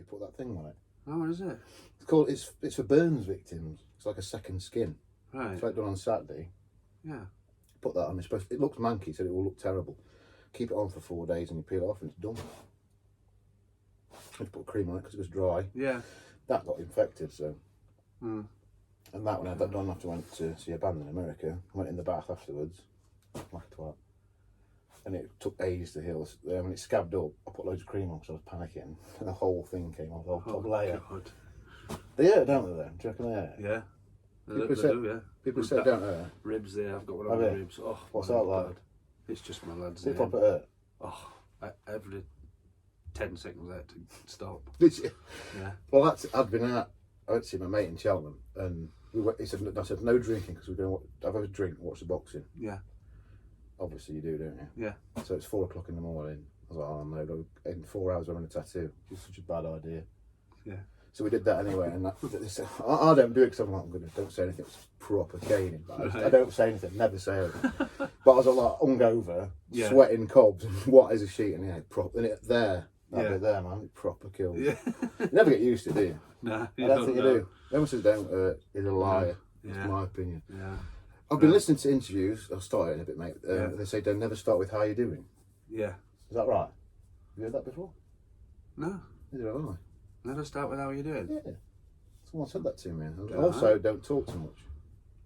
put that thing on it. Oh, what is it? It's for burns victims. It's like a second skin. Right. It's like done on Saturday. Yeah. Put that on. It looks manky, so it will look terrible. Keep it on for 4 days and you peel it off and it's done. You put cream on it because it was dry. Yeah. That got infected, so. Mm. And that when I had that done after I went to see a band in America, I went in the bath afterwards, like a twat. And it took ages to heal. When it scabbed up, I put loads of cream on because I was panicking. And the whole thing came off, the whole top layer. God. They hurt, don't they, then? Do you reckon they hurt? Yeah. People say don't hurt. Ribs there, I've got one of the ribs. Oh, what's that like? It's just my lads. Did it pop it hurt? Oh, every 10 seconds I had to stop. Did you? Yeah. Well, I'd been out. I went to see my mate in Cheltenham, and I said no drinking because we're going to have a drink and watch the boxing. Yeah. Obviously you do, don't you? Yeah. So it's 4 o'clock in the morning. I was like, oh no, in 4 hours I'm on a tattoo. It's such a bad idea. Yeah. So we did that anyway, and I don't do it because I'm like, don't say anything. It's proper caning. I don't say anything, never say anything. But I was like hungover, sweating cobs, and what is a sheet, and yeah, proper, and it there, that bit there, man, it proper kills. Yeah. You never get used to it, do you? Nah, I don't think you do. Anyone says don't hurt is a liar. Yeah. That's my opinion. Yeah. I've been listening to interviews. I'll start it in a bit, mate. They say don't never start with how you're doing. Yeah. Is that right? Have you heard that before? No. Neither have I. Never start with how you're doing. Yeah. Someone said that to me. Also, don't talk too much.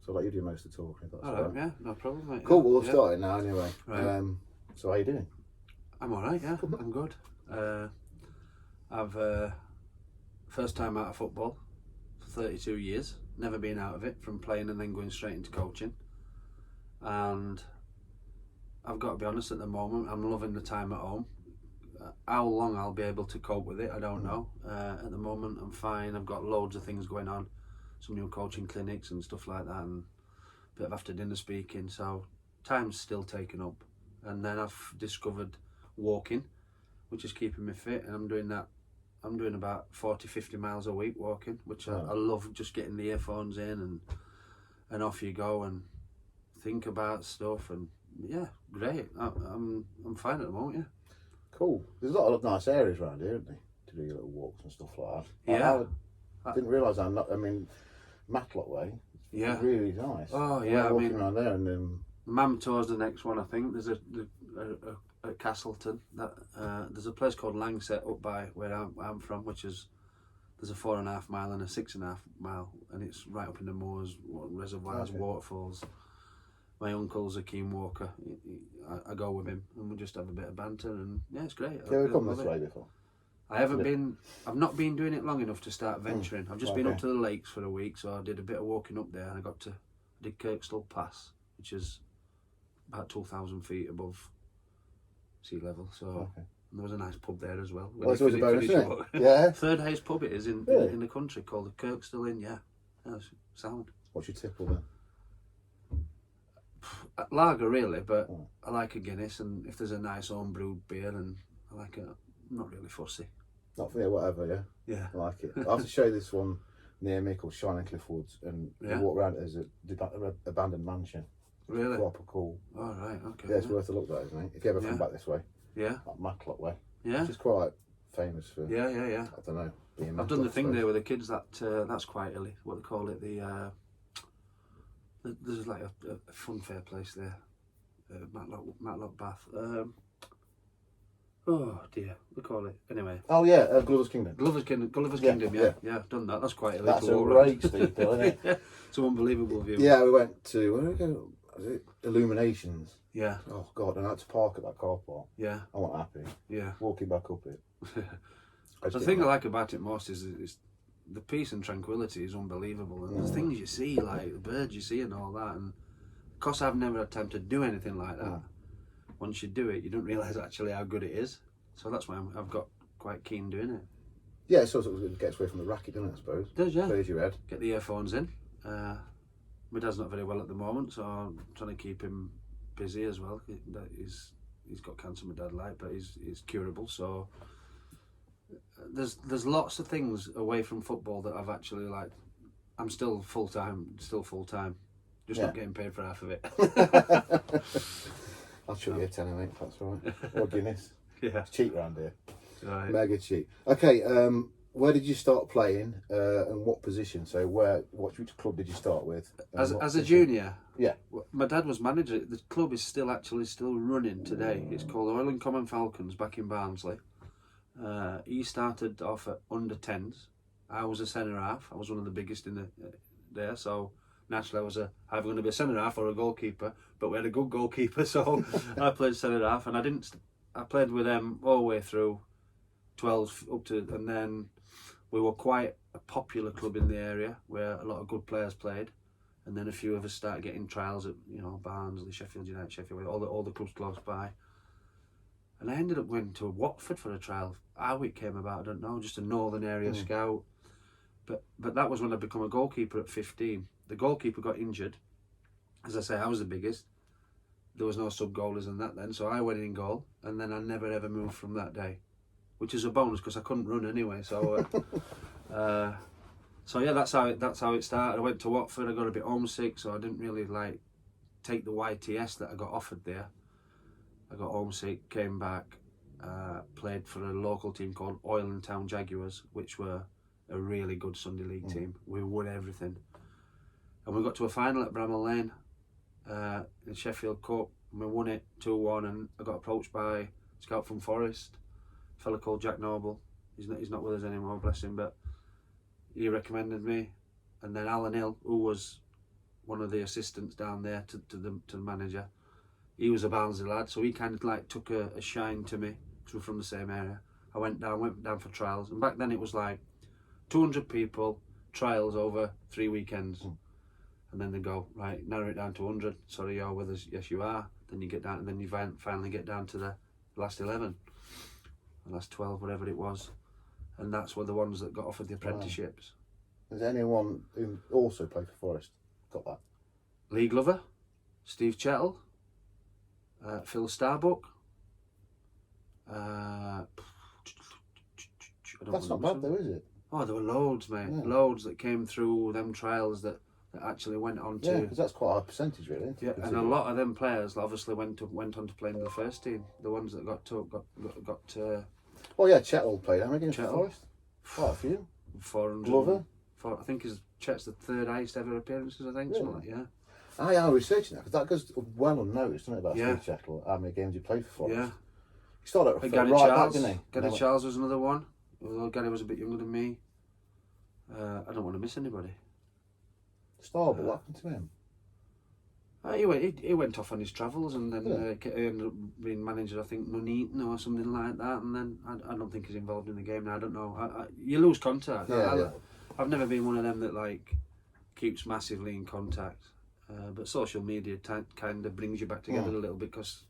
So like you do most of the talking. That's all right. Yeah, no problem, mate. Cool. Well, we'll start it now anyway. Right. So how you doing? I'm all right. Yeah, I'm good. I've first time out of football for 32 years. Never been out of it, from playing and then going straight into coaching. And I've got to be honest, at the moment I'm loving the time at home. How long I'll be able to cope with it, I don't know. At the moment I'm fine. I've got loads of things going on, some new coaching clinics and stuff like that, and a bit of after dinner speaking, so time's still taken up. And then I've discovered walking, which is keeping me fit, and I'm doing that. I'm doing about 40-50 miles a week walking, which I love, just getting the earphones in and off you go and think about stuff, and yeah, great. I'm fine at the moment, yeah. Cool. There's a lot of nice areas around here, isn't there, to do your little walks and stuff like that. Yeah. I didn't realise Matlock Way. Yeah. Really nice. Oh yeah, walking around there and Mamto's the next one, I think. There's at Castleton. There's a place called Langset up by where I'm from, there's a 4.5 mile and a 6.5 mile, and it's right up in the moors, reservoirs, waterfalls. My uncle's a keen walker. I go with him and we just have a bit of banter, and yeah, it's great. Have you ever come this way before? I haven't been. I've not been doing it long enough to start venturing. I've just been up to the lakes for a week, so I did a bit of walking up there, and I did Kirkstall Pass, which is about 2,000 feet above sea level. So there was a nice pub there as well. Well, it's always a bonus, isn't it? Yeah. Third highest pub it is in the country, called the Kirkstall Inn. Yeah, that's sound. What's your tipple then? Lager really, but I like a Guinness, and if there's a nice home brewed beer, and I like it. I'm not really fussy. Not for me, whatever, yeah? Yeah. I like it. I have to show you this one near me called Shining Cliff Woods, and you walk around it as an abandoned mansion. Really? Proper cool. Oh, right, okay. Yeah, it's worth a look, that is, mate. If you ever come back this way. Yeah. Like Matlock Way. Yeah. Which is quite famous for... Yeah. I don't know. I've done the thing there with the kids, that's quite early. What they call it, there's like a fun fair place there. Matlock Bath. Oh dear, we call it anyway. Oh yeah, Glover's Kingdom. Glover's Kingdom, yeah, I've done that. That's quite a little. That's a great steep hill, isn't it? Yeah, it's an unbelievable view. Yeah, we went to, where did we go? Was it Illuminations? Yeah. Oh God, and I had to park at that car park. Yeah. I wasn't happy. Yeah. Walking back up it. The thing I like about it most is the peace and tranquility is unbelievable, and the things you see, like the birds you see and all that, and because I've never had time to do anything like that. Once you do it, you don't realise actually how good it is. So that's why I've got quite keen doing it. Yeah, it sort of gets away from the racket, doesn't it, I suppose? It does, yeah. Clears your head. Get the earphones in. My dad's not very well at the moment, so I'm trying to keep him busy as well. He's got cancer, my dad, but he's curable. So there's lots of things away from football that I've actually I'm still full time, just not getting paid for half of it. I'll chuck you a tenner, mate, if that's right. Or Guinness. Yeah. It's cheap round here. Right. Mega cheap. Okay, where did you start playing, and what position? So which club did you start with? As a junior? Yeah. My dad was manager. The club is still running today. It's called Oil and Common Falcons back in Barnsley. He started off at under 10s. I was a centre half. I was one of the biggest in there, so naturally I was either going to be a centre half or a goalkeeper. But we had a good goalkeeper, so I played centre half, and I played with them all the way through 12 up to, and then we were quite a popular club in the area where a lot of good players played, and then a few of us started getting trials at Barnsley, Sheffield United, Sheffield, all the clubs close by. And I ended up going to Watford for a trial. How it came about, I don't know, just a northern area scout. But that was when I became a goalkeeper at 15. The goalkeeper got injured. As I say, I was the biggest. There was no sub-goalers in that then, so I went in goal, and then I never ever moved from that day, which is a bonus because I couldn't run anyway. So, so yeah, that's how it started. I went to Watford. I got a bit homesick, so I didn't really take the YTS that I got offered there. I got homesick, came back, played for a local team called Oil and Town Jaguars, which were a really good Sunday League team. We won everything, and we got to a final at Bramall Lane in Sheffield Cup, and we won it 2-1. And I got approached by a scout from Forest, a fella called Jack Noble. He's not with us anymore, bless him, but he recommended me. And then Alan Hill, who was one of the assistants down there to the manager, he was a Barnsley lad, so he kind of took a shine to me because we're from the same area. I went down for trials, and back then it was 200 people, trials over 3 weekends. And then they go, right, narrow it down to 100. Sorry, you're with us. Yes, you are. Then you get down, and then you finally get down to the last 11, the last 12, whatever it was. And that's were the ones that got offered the apprenticeships. Wow. Has anyone who also played for Forest got that? Lee Glover, Steve Chettle, Phil Starbuck. That's not bad though, is it? Oh, there were loads, mate. Yeah. Loads that came through them trials that actually went on to. Yeah, because that's quite a high percentage, really. Yeah, and a lot of them players obviously went on to play in the first team. The ones that got. Oh yeah, Chettle played. How many games for Forest? Quite a few. 400. Glover. I think Chet's the third highest ever appearances. I think something like that. Yeah. I am researching that because that goes well unnoticed, doesn't it? About Steve Chettle, how many games he played for Forest. Yeah. He started at Gary right Charles, back, didn't he? Gary Charles was another one. Although Gary was a bit younger than me. I don't want to miss anybody. Starbuck, what happened to him? He went off on his travels, and then he ended up being manager, I think, Nuneaton or something like that. And then I don't think he's involved in the game now. I don't know. You lose contact. I've never been one of them that keeps massively in contact. But social media kind of brings you back together a little bit because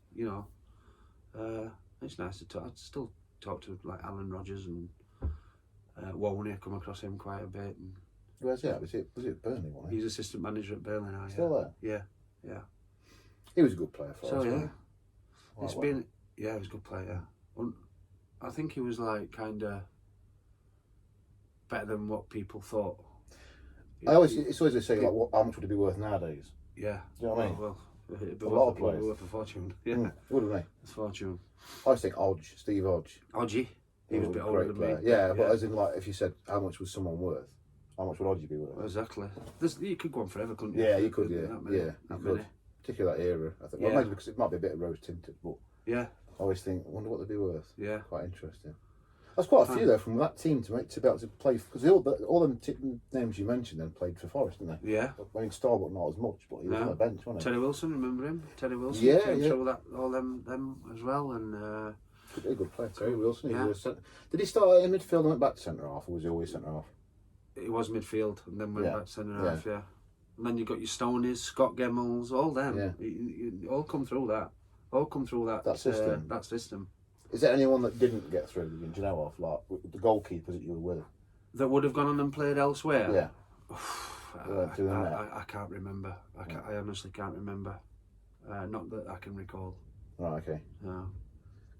it's nice to talk. I still talk to Alan Rogers and Woney. I come across him quite a bit. And where's he at? Was it Burnley? Wasn't he? He's assistant manager at Burnley now. Still there? Yeah. He was a good player for us. So yeah, he was a good player. I think he was kind of better than what people thought. It's always they say how much would it be worth nowadays? Yeah. Do you know what I mean? Well, it'd be a lot of players. Worth a fortune. Yeah. Wouldn't they? It's a fortune. I always think Steve Hodge. Hodgie. He was a bit older than me. Yeah, but as in if you said how much was someone worth, how much would Hodgie be worth? Exactly. You could go on forever, couldn't you? Yeah, you could. You could. Particularly that era, I think. Well, maybe because it might be a bit rose tinted, but I always think, I wonder what they'd be worth. Yeah. Quite interesting. That's quite a few though from that team to be able to play, because all them names you mentioned then played for Forest, didn't they? Yeah. I mean, Starbuck not as much, but he was on the bench, wasn't he? Terry Wilson, remember him? Terry Wilson came through all them as well, and a good player, Terry Wilson. Did he start in midfield and went back to centre half, or was he always centre half? It was midfield and then went back to centre half. Yeah. And then you got your Stonies, Scott Gemmels, all them. Yeah. You all come through that. That system. That system. Is there anyone that didn't get through? Do you know of the goalkeepers that you were with? That would have gone on and played elsewhere? Yeah. I can't remember. I honestly can't remember. Not that I can recall. Right. Okay. No.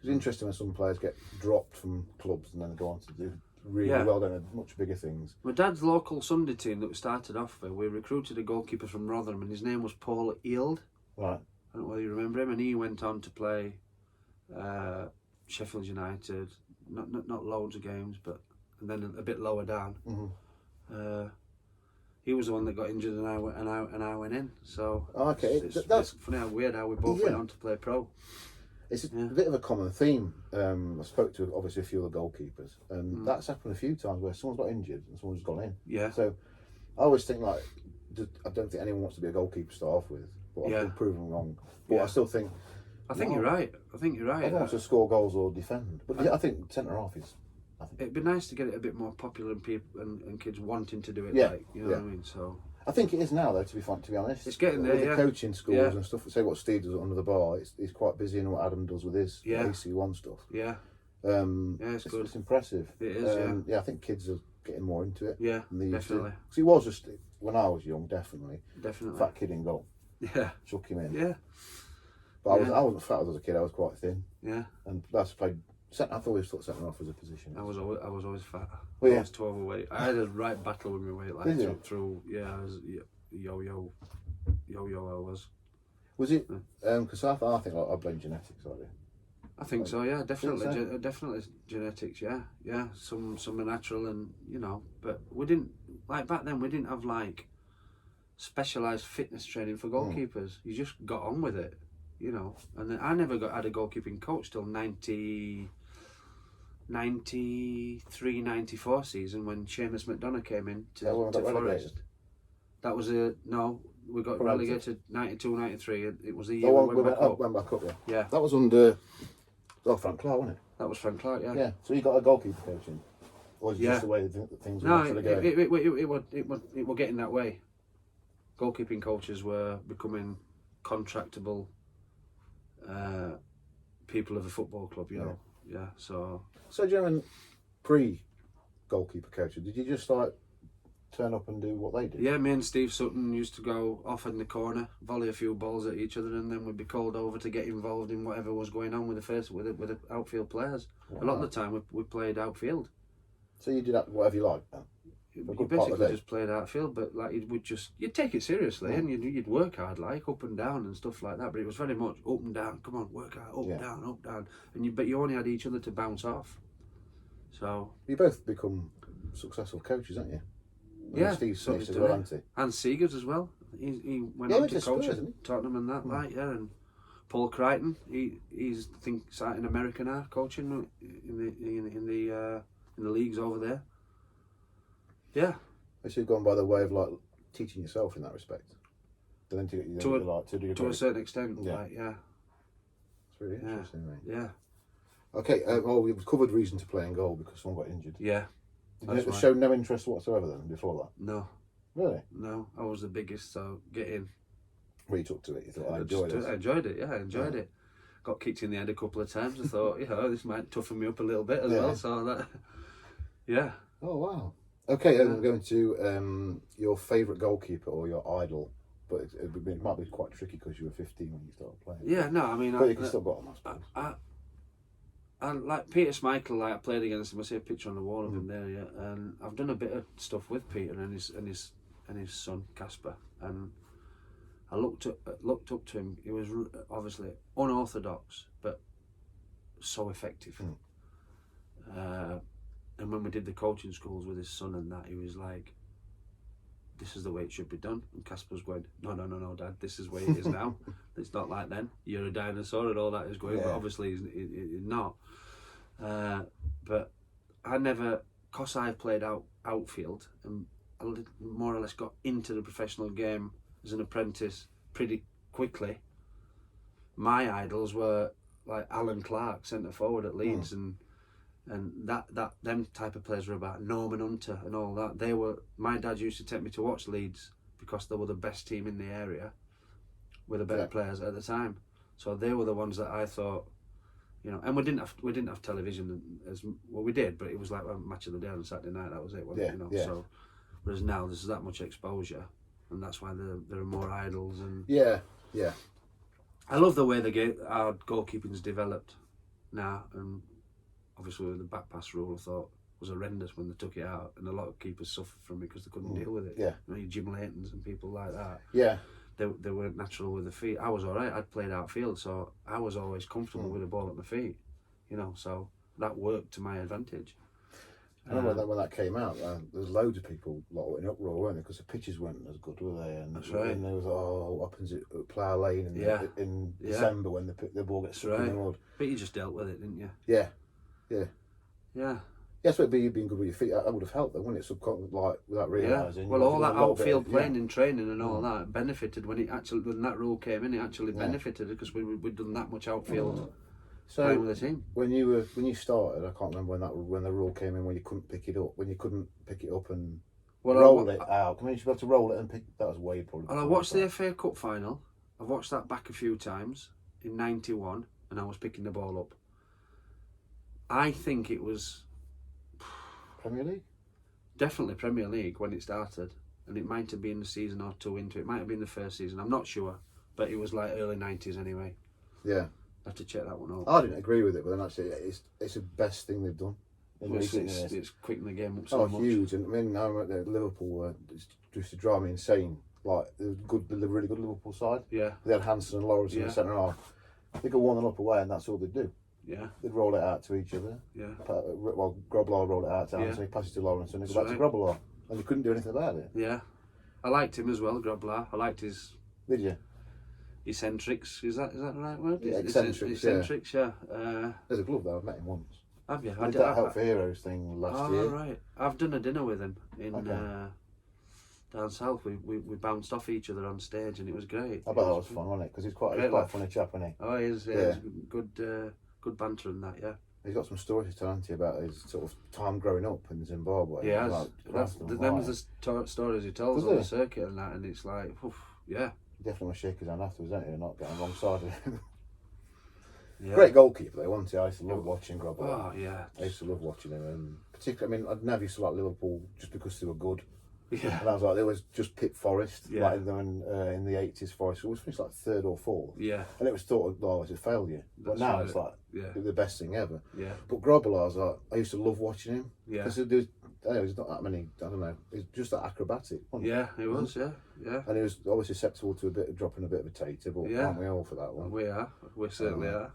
It's interesting when some players get dropped from clubs and then go on to do really well done much bigger things. My dad's local Sunday team that we started off with, we recruited a goalkeeper from Rotherham, and his name was Paul Eald. Right. I don't know whether you remember him, and he went on to play Sheffield United. Not loads of games, but and then a bit lower down. Mm-hmm. He was the one that got injured, and I went in. So that's funny how weird how we both went on to play pro. It's a bit of a common theme. I spoke to obviously a few of the goalkeepers, and that's happened a few times where someone's got injured and someone's gone in. Yeah. So I always think like, I don't think anyone wants to be a goalkeeper to start off with, but I've been proven wrong. But I still think. I think you're right. Everyone wants to score goals or defend, but I think centre half is. It'd be nice to get it a bit more popular and people and kids wanting to do it. You know what I mean. So. I think it is now, though. To be honest, it's getting there. With the coaching schools and stuff. Say what Steve does under the bar. He's quite busy, and what Adam does with his AC1 stuff. Yeah. It's good. It's impressive. It is. I think kids are getting more into it. Yeah, definitely. Because he was just when I was young, definitely. Fat kid in goal. Yeah. Chuck him in. Yeah. But I wasn't fat as a kid. I was quite thin. Yeah. And that's played. I've always thought centre half as a position. I was always fat. Well, I was too overweight. I had a right battle with my weight, like through. I was yo-yo. I was. Was it? Because I think I blame genetics. I think so. Yeah, definitely, definitely genetics. Yeah. Some are natural, and but we didn't like back then. We didn't have like specialised fitness training for goalkeepers. You just got on with it, And then I never had a goalkeeping coach till 93-94 season when Seamus McDonough came in to Forest. That was we got relegated 92-93. It was the year we went back up. Yeah. That was under Frank Clark, wasn't it? That was Frank Clark, yeah. Yeah. So you got a goalkeeper coaching, or was it just the way that things were naturally going? It was getting that way. Goalkeeping coaches were becoming contractable people of a football club, Yeah. So do you remember pre-goalkeeper coaching? Did you just turn up and do what they did? Yeah, me and Steve Sutton used to go off in the corner, volley a few balls at each other, and then we'd be called over to get involved in whatever was going on with the outfield players. Wow. A lot of the time we played outfield. So you did whatever you liked then? You basically just played outfield, but like you'd take it seriously and you'd work hard, like up and down and stuff like that. But it was very much up and down. Come on, work hard, up down, and but you only had each other to bounce off. So you both become successful coaches, aren't you? Yeah, Steve Smith as well, hasn't he? And Seegers as well. He went on to coach at Tottenham and that, and Paul Crichton. He's in America now, coaching in the leagues over there. Yeah. So you've gone by the way of like teaching yourself in that respect. Then to a certain extent, yeah. It's really interesting, mate. Yeah. Okay. We've covered reason to play in goal because someone got injured. Yeah. Did you show no interest whatsoever then before that? No. Really? No, I was the biggest, so get in. Well, you took to it. You thought, I enjoyed it. I enjoyed it, yeah, I enjoyed it. Got kicked in the head a couple of times. I thought, this might toughen me up a little bit as well. So that, yeah. Oh, wow. Okay, then we're going to your favourite goalkeeper or your idol. But it might be quite tricky because you were 15 when you started playing. Yeah, no, I mean... But you can still got him, I suppose. I like Peter Schmeichel. I played against him. I see a picture on the wall of him there. Yeah, and I've done a bit of stuff with Peter and his son Casper. And I looked up to him. He was obviously unorthodox, but so effective. And when we did the coaching schools with his son and that, he was like, "This is the way it should be done." And Casper's going, "No, Dad. This is the way it is now. It's not like then. You're a dinosaur and all that is going." But obviously, he's not. But I never, cause I played outfield and I more or less got into the professional game as an apprentice pretty quickly. My idols were like Alan Clark, centre forward at Leeds, and that them type of players were about Norman Hunter and all that. My dad used to take me to watch Leeds because they were the best team in the area with the better players at the time. So they were the ones that I thought, and we didn't have television as well. We did, but it was like a match of the day on Saturday night. That was it, wasn't it? So whereas now there's that much exposure, and that's why there are more idols. And I love the way our goalkeeping's developed now, and obviously with the back pass rule, I thought was horrendous when they took it out, and a lot of keepers suffered from it because they couldn't deal with it. Yeah, Jim Laytons and people like that. Yeah. They weren't natural with the feet. I was alright. I'd played outfield, so I was always comfortable with the ball at my feet. So that worked to my advantage. I remember when that came out, there was loads of people in uproar, weren't there? Because the pitches weren't as good, were they? And, That's right. And there was, what happens at Plough Lane in December when the ball gets stuck in the mud. But you just dealt with it, didn't you? Yeah. Yes, but being good with your feet, that would have helped them, wouldn't it? Like, without realising. Well, all that outfield playing and training and all that benefited when that rule came in. It actually benefited because we'd done that much outfield playing with the team. When you started, I can't remember when the rule came in when you couldn't pick it up. When you couldn't pick it up and roll it out. I mean, you should be able to roll it and pick. That was way probably. And I watched the FA Cup final. I've watched that back a few times in '91, and I was picking the ball up. I think it was Premier League? Definitely Premier League when it started, and it might have been a season or two into it. It might have been the first season. I'm not sure, but it was like early '90s anyway. Yeah. I have to check that one out. I didn't agree with it, but then actually it's the best thing they've done. It's quickened the game up so much. Huge! And I mean, now at Liverpool used to drive me insane. Like the really good Liverpool side. Yeah. They had Hansen and Lawrence in the centre half. They go 1-0 away, and that's all they'd do. Yeah. They'd roll it out to each other. Yeah. Well, Groblar rolled it out to Hansen, he passed it to Lawrence, and they go back to Groblar, and they couldn't do anything about it. Yeah. I liked him as well, Groblar. I liked his. Did you? Eccentrics, is that the right word? Yeah, eccentrics, yeah. There's a glove though, I've met him once. Have you? I did that Help for Heroes thing last year. Oh, right. I've done a dinner with him in down south. We bounced off each other on stage and it was great. I bet that was fun, wasn't it? Because he's quite a funny chap, isn't he? Oh, he is. Yeah. Good banter and that, yeah. He's got some stories to tell you about his sort of time growing up in Zimbabwe. Yeah, them was the stories he tells on the circuit and that, and it's like, yeah. Definitely want to shake his hand afterwards, don't you? Not getting wrong side of him. Yeah. Great goalkeeper, though, wasn't he? I used to love watching Grobler. Oh, yeah. I used to love watching him, and particularly, I mean, I'd never used to like Liverpool just because they were good. Yeah. And I was like, they was just pick Forest, like in the 80s. Forest always finished like third or fourth. Yeah. And it was thought, oh, it's a failure. But now it's like the best thing ever. Yeah. But Grobler, I used to love watching him. Yeah. Because there's not that many, I don't know, it's just that acrobatic. Yeah, it was, yeah. And he was always susceptible to dropping a bit of a tater, but aren't we all for that one? We are. We certainly are.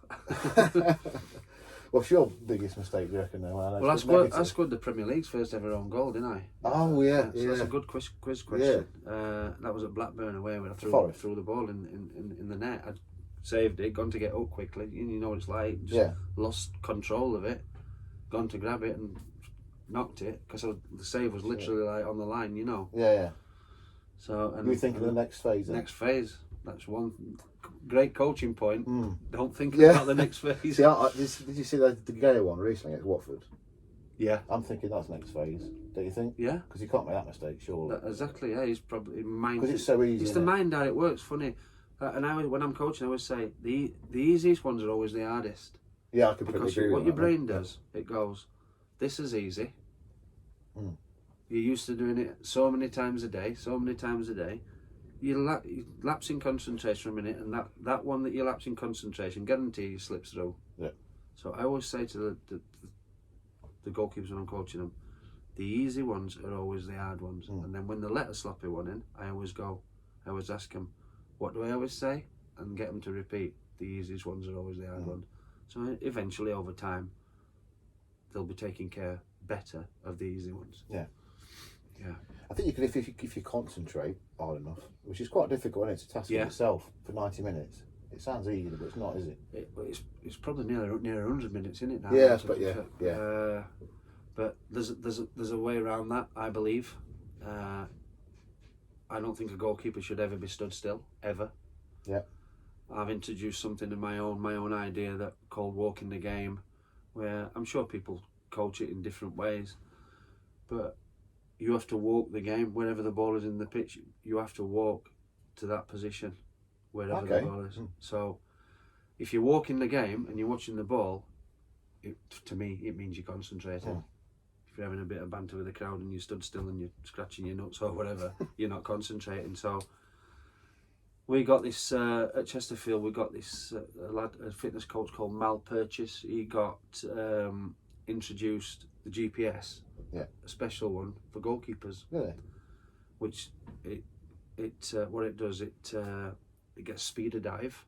What's your biggest mistake, do you reckon? Well, I scored the Premier League's first ever own goal, didn't I? Oh, yeah. So that's a good quiz question. Yeah. That was at Blackburn away when I threw the ball in the net. I saved it, gone to get up quickly. You know what it's like. Just lost control of it, gone to grab it and knocked it because the save was literally like on the line, you know. Yeah. So and you think of the next phase? Next phase. That's one great coaching point. Don't think about the next phase. See, did you see the Gea one recently at Watford? Yeah. I'm thinking that's next phase. Don't you think? Yeah. Because you can't make that mistake, surely. Exactly. Yeah. He's probably mind. Because it's so easy. It's the mind how it works. Funny. And when I'm coaching, I always say the easiest ones are always the hardest. Yeah, I completely agree. Because what your brain does, it goes, this is easy. You're used to doing it so many times a day. You lapse in concentration for a minute, and that one that you lapse in concentration, guarantee you slips through. Yeah. So I always say to the goalkeepers when I'm coaching them, the easy ones are always the hard ones. And then when they let a sloppy one in, I always ask them, what do I always say? And get them to repeat, the easiest ones are always the hard ones. So eventually, over time, they'll be taking care better of the easy ones. Yeah. Yeah. I think you can if you concentrate hard enough, which is quite difficult, isn't it, to task in itself for 90 minutes. It sounds easy, but it's not, is it? It's probably near 100 minutes, isn't it now? Yeah, but yeah. But there's a way around that, I believe. I don't think a goalkeeper should ever be stood still, ever. Yeah. I've introduced something in my own idea called walking the game, where I'm sure people coach it in different ways, but you have to walk the game wherever the ball is in the pitch. You have to walk to that position wherever the ball is. So if you're walking the game and you're watching the ball, to me it means you're concentrating. If you're having a bit of banter with the crowd and you stood still and you're scratching your nuts or whatever, you're not concentrating. So we got this at Chesterfield. We got this a fitness coach called Mal Purchase. He got introduced the GPS, a special one for goalkeepers. Really? Which what it does, it gets speed of dive.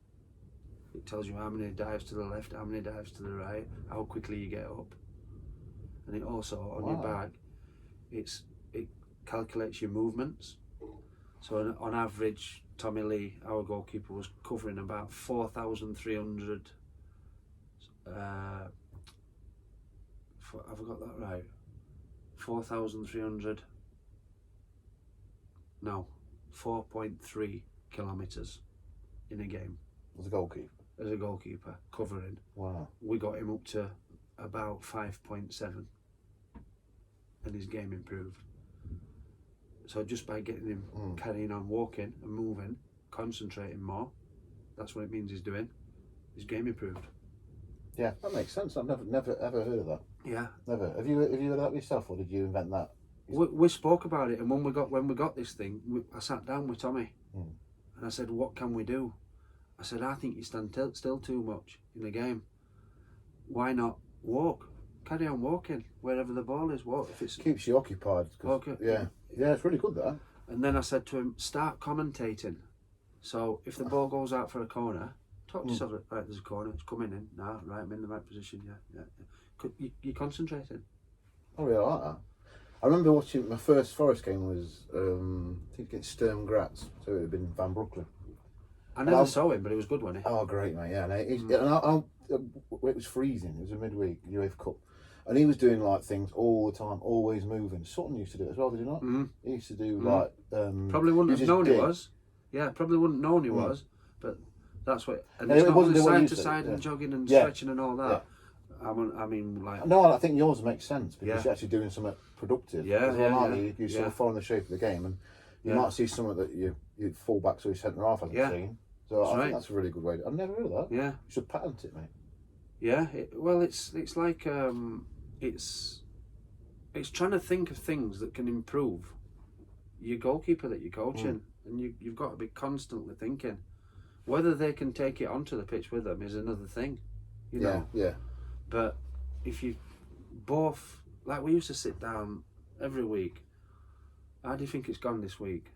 It tells you how many dives to the left, how many dives to the right, how quickly you get up, and it also on your bag, it calculates your movements. So on average, Tommy Lee, our goalkeeper, was covering about 4,300. Have I got that right? 4,300. No, 4.3 kilometres in a game. As a goalkeeper? As a goalkeeper, covering. Wow. We got him up to about 5.7, and his game improved. So just by getting him carrying on walking and moving, concentrating more, that's what it means he's doing. His game improved. Yeah, that makes sense. I've never ever heard of that. Yeah. Never. Have you heard of that yourself, or did you invent that? We spoke about it, and when we got this thing, I sat down with Tommy, and I said, "What can we do?" I said, "I think you stand still too much in the game. Why not walk? Carry on walking wherever the ball is. Walk if it's keeps you occupied. Okay. Yeah, it's really good that." And then I said to him, "Start commentating. So if the ball goes out for a corner, talk to yourself. Right, there's a corner. It's coming in. Nah, right, I'm in the right position. Yeah. You're concentrating." I really like that. I remember watching my first Forest game was I think against Sturm Graz, so it would have been Van Brooklyn. I never saw him, but it was good, wasn't he? Oh, great, mate! Yeah, and it was freezing. It was a midweek UEFA Cup, and he was doing like things all the time, always moving. Sutton used to do it as well, did he not? He used to do like probably wouldn't have known he was. Yeah, probably wouldn't known he was, but that's what. And it's it not wasn't only the one side to side and jogging and Yeah. stretching and all that. I mean, like. No, I think yours makes sense because you're actually doing something productive. Yeah, You're sort of following the shape of the game, and you might see something that you full-back or your centre half hasn't seen. So I think that's a really good way. I've never heard of that. Yeah, you should patent it, mate. Yeah, it's like it's trying to think of things that can improve your goalkeeper that you're coaching, and you've got to be constantly thinking. Whether they can take it onto the pitch with them is another thing, you know. Yeah. But if you both, like we used to sit down every week, how do you think it's gone this week?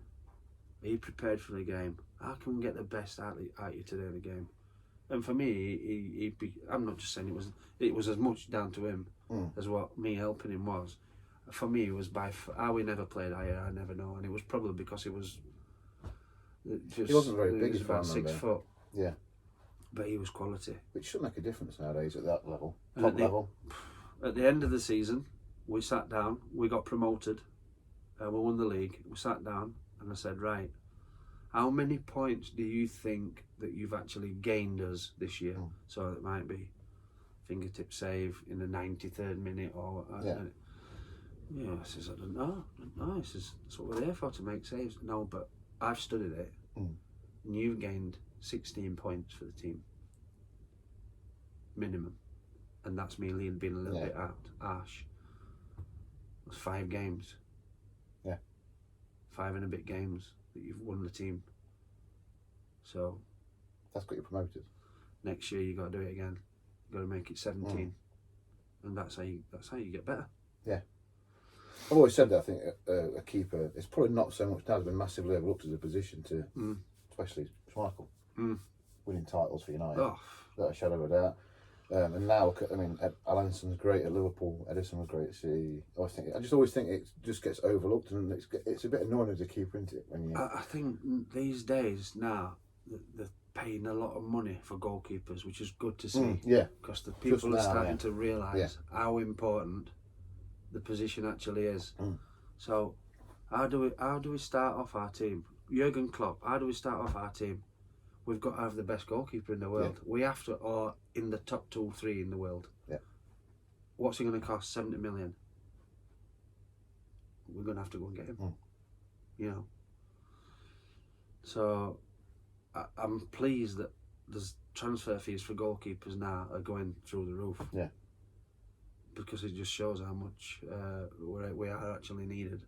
Are you prepared for the game? How can we get the best out of you today in the game? And for me, I'm not just saying it was as much down to him as what me helping him was. For me, it was how we never played higher, I never know. And it was probably because it was just, he wasn't very big. He was about 6 foot. Yeah. But he was quality. Which should make a difference nowadays at that level, top level. At the end of the season, we sat down, we got promoted, we won the league, we sat down and I said, right, how many points do you think that you've actually gained us this year? So it might be fingertip save in the 93rd minute or... I says, I don't know. He says, that's what we're there for, to make saves. No, but I've studied it and you've gained 16 points for the team. Minimum. And that's me being a little bit harsh. That's 5 games. Yeah. 5 and a bit games that you've won the team. So that's got you promoted. Next year you got to do it again. You got to make it 17, and that's how you get better. Yeah, I've always said that. I think a keeper is probably not so much now. Has been massively overlooked as a position to, especially Schmeichel, winning titles for United. Without a shadow of a doubt. And now, I mean, Alanson's great at Liverpool. Edison was great at City. I just always think it just gets overlooked, and it's a bit annoying as a keeper, isn't it? When you, I think these days now they're paying a lot of money for goalkeepers, which is good to see. Because the people are starting to realise how important the position actually is. So, how do we start off our team? Jurgen Klopp. How do we start off our team? We've got to have the best goalkeeper in the world. We have to, or in the top 2 or 3 in the world. What's he going to cost? 70 million. We're going to have to go and get him. You know. So I'm pleased that there's transfer fees for goalkeepers now are going through the roof. Yeah. Because it just shows how much we are actually needed.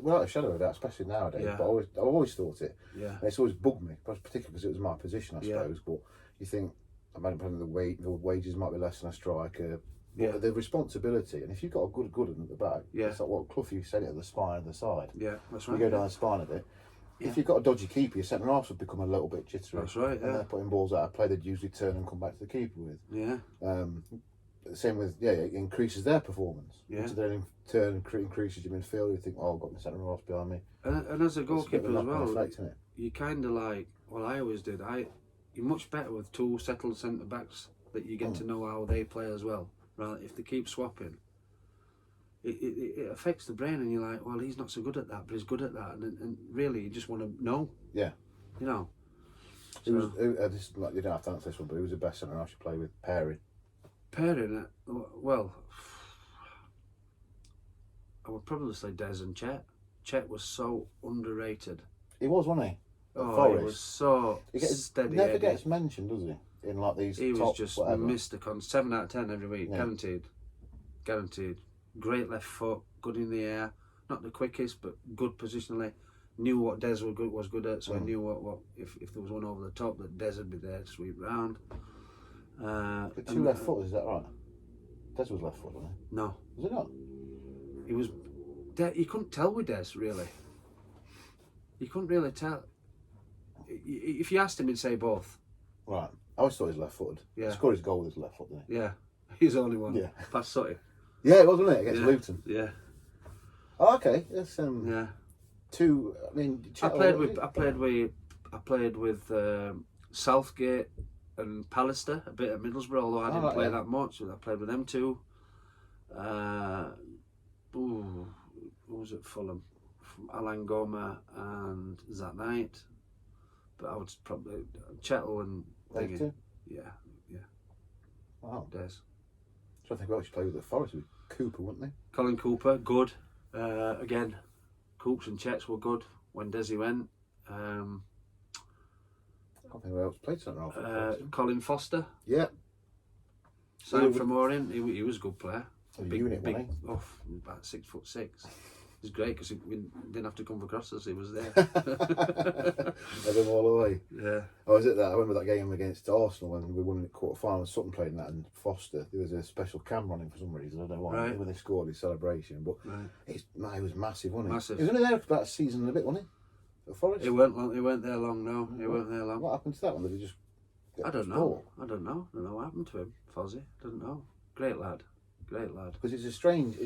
Without a shadow of doubt, especially nowadays. But I've always thought it. Yeah. And it's always bugged me, particularly because it was my position, I suppose. But you think, the wages might be less than a striker. But the responsibility, and if you've got a good one at the back, it's like what Clough said at the spine of the side. Yeah, that's right. You go down the spine of it. If you've got a dodgy keeper, your centre halves would become a little bit jittery. That's right. And they're putting balls out of play they'd usually turn and come back to the keeper with. Yeah. the same with it increases their performance. Yeah. Which then in turn increases your midfield. You think, oh, I've got my centre half behind me. And as a goalkeeper as well, effect, isn't it? you kind of like. Well, I always did. You're much better with two settled centre backs that you get to know how they play as well. Right? If they keep swapping, it affects the brain, and you're like, well, he's not so good at that, but he's good at that, and really, you just want to know. Yeah. You know. You don't have to answer this one, but who was the best centre half you played with? Pairing, well, I would probably say Des and Chet. Chet was so underrated. He was, wasn't he? He was so steady. Never gets mentioned, does he? In like these. He top was just whatever. missed a 7 out of 10 every week, guaranteed. Great left foot, good in the air. Not the quickest, but good positionally. Knew what Des was good at, so I knew what if there was one over the top that Des would be there to sweep round. But two left footers, is that right? Des was left foot, wasn't he? No. Was it not? He was. You couldn't tell with Des, really. You couldn't really tell. If you asked him, he'd say both. Right. I always thought he was left footed. Yeah. He scored his goal with his left foot, didn't he? Yeah. He's the only one. Yeah. Past Sutty. Yeah, it was, wasn't it? Against Luton. Yeah. Oh, okay. That's Yeah. two. I mean, I played with Southgate and Pallister a bit at Middlesbrough, although I didn't play that much. I played with them two. Who was at Fulham? Alan Goma and Zat Knight. But I would probably Chettle and They two? Yeah. Wow. Des. So I think we actually played with the Forest with Cooper, wouldn't they? Colin Cooper, good. Again, Coops and Chets were good when Desi went. I can't think who else played centre half. Colin Foster. Yeah. Signed from Orient. He was a good player. Big unit, wasn't he? About 6'6". It was great because we didn't have to come for crosses. He was there. Had them all away. Yeah. Oh, is it that? I remember that game against Arsenal when we won in the quarter final. Sutton played in that, and Foster. There was a special camera on him for some reason. I don't know why. Right. When they scored his celebration, but he was massive, wasn't he? Massive. He was only there for about a season and a bit, wasn't he? At Forest. He weren't there long. No, he weren't there long. What happened to that one? Did he just? I don't know. I don't know what happened to him. Fozzie. Don't know. Great lad. Because it's strange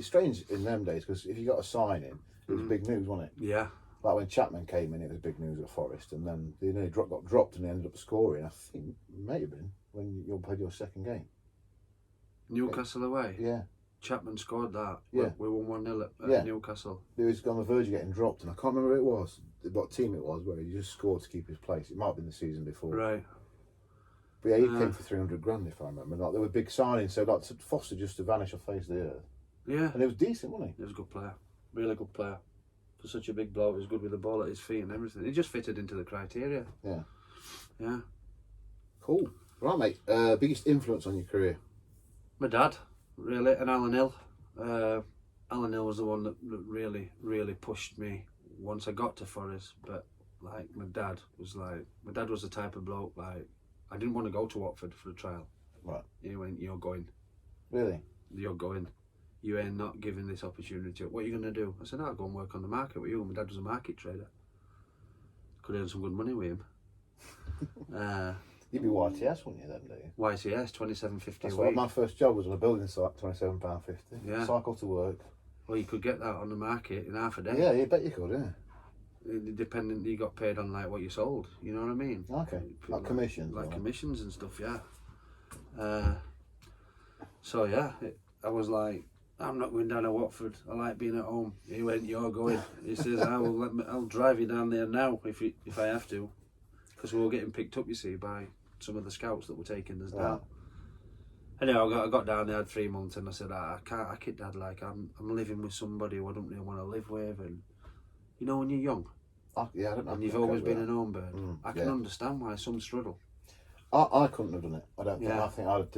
in them days. Because if you got a signing, it was big news, wasn't it? Yeah. Like when Chapman came in, it was big news at Forest, and then they nearly got dropped, and they ended up scoring. I think it may have been when you played your second game. Newcastle away. Yeah. Chapman scored that. Yeah. We won 1-0 at Newcastle. He was on the verge of getting dropped, and I can't remember who it was, what team it was, where he just scored to keep his place. It might have been the season before. Right. But yeah, he came for 300 grand, if I remember. Like, there were big signings, so like Foster just to vanish off the face of the earth. Yeah. And he was decent, wasn't he? He was a good player. Really good player. For such a big bloke, he was good with the ball at his feet and everything. He just fitted into the criteria. Yeah. Yeah. Cool. Right, mate. Biggest influence on your career? My dad, really, and Alan Hill. Alan Hill was the one that really, really pushed me once I got to Forest. But like my dad was the type of bloke like I didn't want to go to Watford for a trial. Right. He went, "You're going. Really? You're going. You ain't not giving this opportunity. What are you going to do?" I said, "I'll go and work on the market with you." My dad was a market trader. Could earn some good money with him. You'd be YTS, wouldn't you, then, do you? YTS, £27.50 That's a what week. my first job was on a building site, £27.50. Yeah. Cycle to work. Well, you could get that on the market in half a day. Yeah, you bet you could, yeah. Depending, you got paid on like what you sold. You know what I mean? Okay. Like commissions. Like commissions and stuff, yeah. So yeah, I was like, "I'm not going down to Watford. I like being at home." He went, "You're going." He says, I'll drive you down there now if I have to," because we were getting picked up, you see, by some of the scouts that were taking us down. Anyway, I got down there, had 3 months, and I said, I can't. I kid Dad, like I'm living with somebody who I don't really want to live with, and you know when you're young. Yeah, I don't know. And you've always been an home bird. I can understand why some struggle. I couldn't have done it. I don't think. Yeah. I think I'd.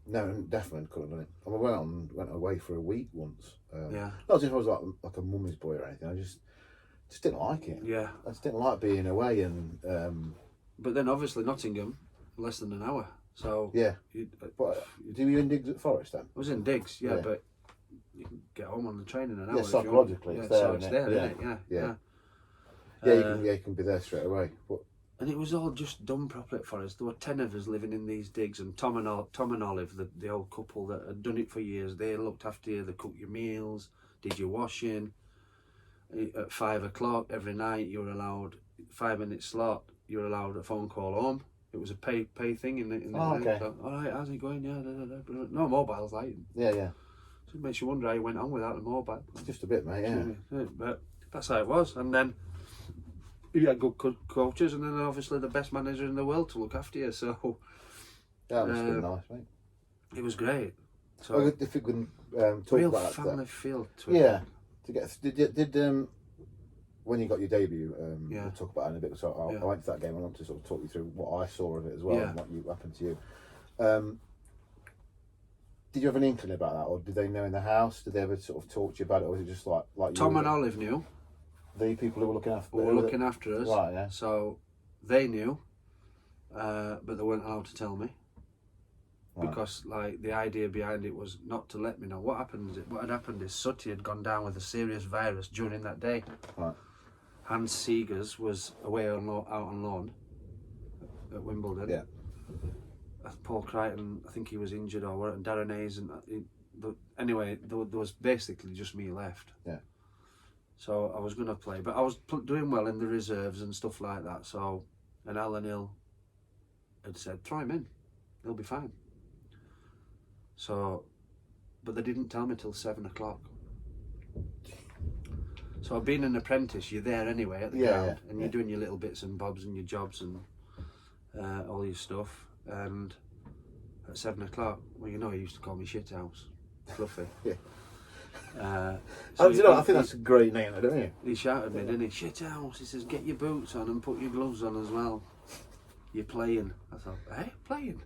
No, definitely couldn't have done it. I went away for a week once. Not as if I was like a mummy's boy or anything. I just didn't like it. Yeah. I just didn't like being away and. But then obviously Nottingham, less than an hour. So yeah. But do you in digs at Forest then? I was in digs, but you can get home on the train in an hour. Yeah, psychologically, it's there, so it's there, isn't it? Yeah. You can be there straight away. But And it was all just done properly for us. There were 10 of us living in these digs, and Tom and Olive, the old couple that had done it for years, they looked after you, they cooked your meals, did your washing. At 5 o'clock every night, you were allowed 5-minute slot. You were allowed a phone call home. It was a pay thing in the okay. So, all right, how's it going? Yeah, no mobiles, like. Yeah, yeah. So it makes you wonder how you went on without the mobile. Just a bit, mate. Yeah. But that's how it was. And then you had good coaches, and then obviously the best manager in the world to look after you. So That must have been nice, mate. it was great. So Well, if you can talk real about family that. feel to it. Yeah. To get did when you got your debut, Yeah. we'll talk about it in a bit. So I went to that game. I want to sort of talk you through what I saw of it as well, Yeah. and what happened to you. Did you have an inkling about that, or did they know in the house? Did they ever sort of talk to you about it, or was it just like Tom you and Olive knew. the people who were looking after us, right? Yeah. So they knew, but they weren't allowed to tell me. Right. Because like the idea behind it was not to let me know. What had happened is Sutty had gone down with a serious virus during that day. Right. Hans Seegers was away out on loan at Wimbledon. Yeah. Paul Crichton, I think he was injured or what, and Darren Hayes, and anyway, there was basically just me left. Yeah. So I was going to play, but I was doing well in the reserves and stuff like that. So, and Alan Hill had said, throw him in, he'll be fine. So, but they didn't tell me till 7 o'clock. So I've been an apprentice, you're there anyway at the ground, and you're doing your little bits and bobs and your jobs and all your stuff. And at 7 o'clock, well, you know, he used to call me Shithouse, Fluffy. Yeah. So you know, I think that's a great name, don't you? He shouted at me, didn't he? Shithouse. He says, get your boots on and put your gloves on as well. You're playing. I thought, hey, playing?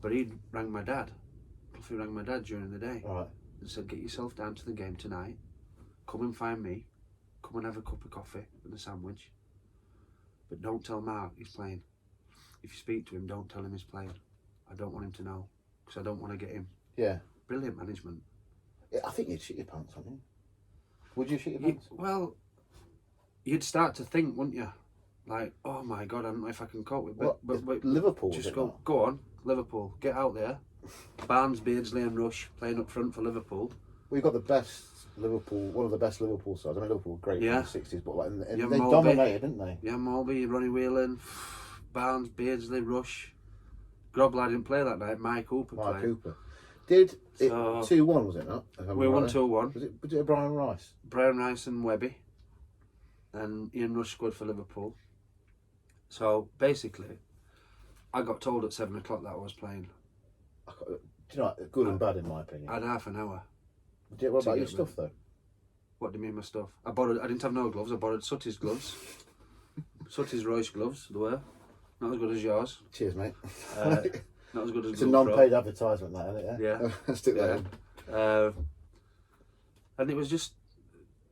But he rang my dad. Fluffy rang my dad during the day. Right. And said, get yourself down to the game tonight. Come and find me. Come and have a cup of coffee and a sandwich. But don't tell Mark he's playing. If you speak to him, don't tell him he's playing. I don't want him to know, because I don't want to get him. Yeah. Brilliant management. Yeah, I think you'd shit your pants, wouldn't you? Would you shit your pants? Well, you'd start to think, wouldn't you? Like, oh my God, I don't know if I can cope with it. But Liverpool. just go on, Liverpool, get out there. Barnes, Beardsley and Rush playing up front for Liverpool. Well, you've got the best Liverpool, one of the best Liverpool sides. I mean, Liverpool were great in the 60s, but like, they dominated, didn't they? Yeah, Mulby, Ronnie Whelan, Barnes, Beardsley, Rush. Grobler didn't play that night. Mike Cooper played. Did it 2-1, was it not? We won 2-1. Was it Brian Rice? Brian Rice and Webby. And Ian Rush scored for Liverpool. So basically, I got told at 7 o'clock that I was playing. Do you know, good and bad in my opinion. I had half an hour. What about your stuff though? What do you mean my stuff? I didn't have no gloves. I borrowed Sutty's gloves. Sutty's Royce gloves, they were. Not as good as yours. Cheers, mate. Not as good as it's a non-paid advertisement, that, isn't it? Yeah. Stick that in. And it was just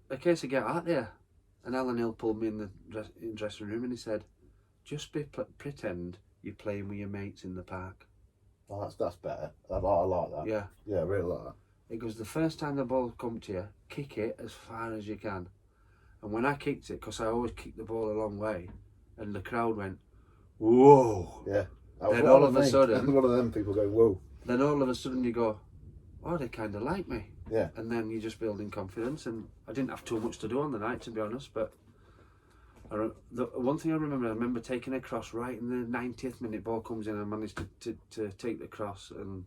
a case of get out there. And Alan Hill pulled me in the dressing room and he said, just pretend you're playing with your mates in the park. Oh, that's better. I like that. Yeah. Yeah, I really like that. It goes, the first time the ball come to you, kick it as far as you can. And when I kicked it, because I always kick the ball a long way, and the crowd went, whoa. Yeah. Then all of a sudden, one of them people go, whoa. Then all of a sudden you go, oh, they kind of like me. Yeah. And then you're just building confidence. And I didn't have too much to do on the night, to be honest. But the one thing I remember taking a cross right in the 90th minute. Ball comes in, and I managed to take the cross and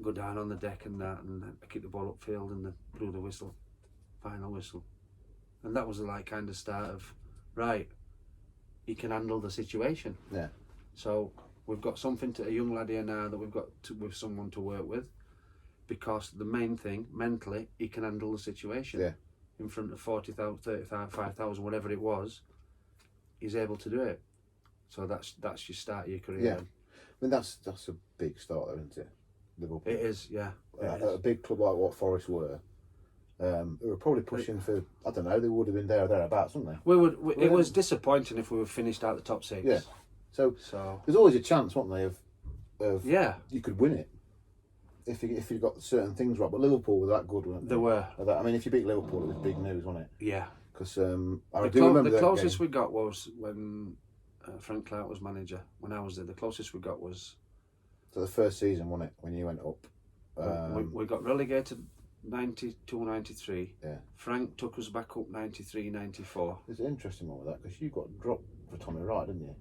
go down on the deck and that, and I kicked the ball upfield and blew the whistle, final whistle. And that was the like kind of start of, right, he can handle the situation. Yeah. So we've got something to a young lad here now that we've got with someone to work with, because the main thing, mentally, he can handle the situation. Yeah. In front of 40,000, 35,000, whatever it was, he's able to do it. So that's your start of your career. Yeah. I mean, that's a big start, though, isn't it? Liverpool. It is, yeah. A big club like what Forest were, who were probably pushing for, I don't know, they would have been there or thereabouts, wouldn't they? It was disappointing if we were finished out the top 6. Yeah. So there's always a chance, wasn't they, of you could win it if you got certain things right. But Liverpool were that good, weren't they? They were. I mean, if you beat Liverpool, it was big news, wasn't it? Yeah. Because I do remember the that closest game. we got was when Frank Clark was manager when I was there. The closest we got was. So the first season, wasn't it, when you went up? We got relegated 92-93. Yeah. Frank took us back up 93-94. There's an interesting one with that because you got dropped for Tommy Wright, didn't you?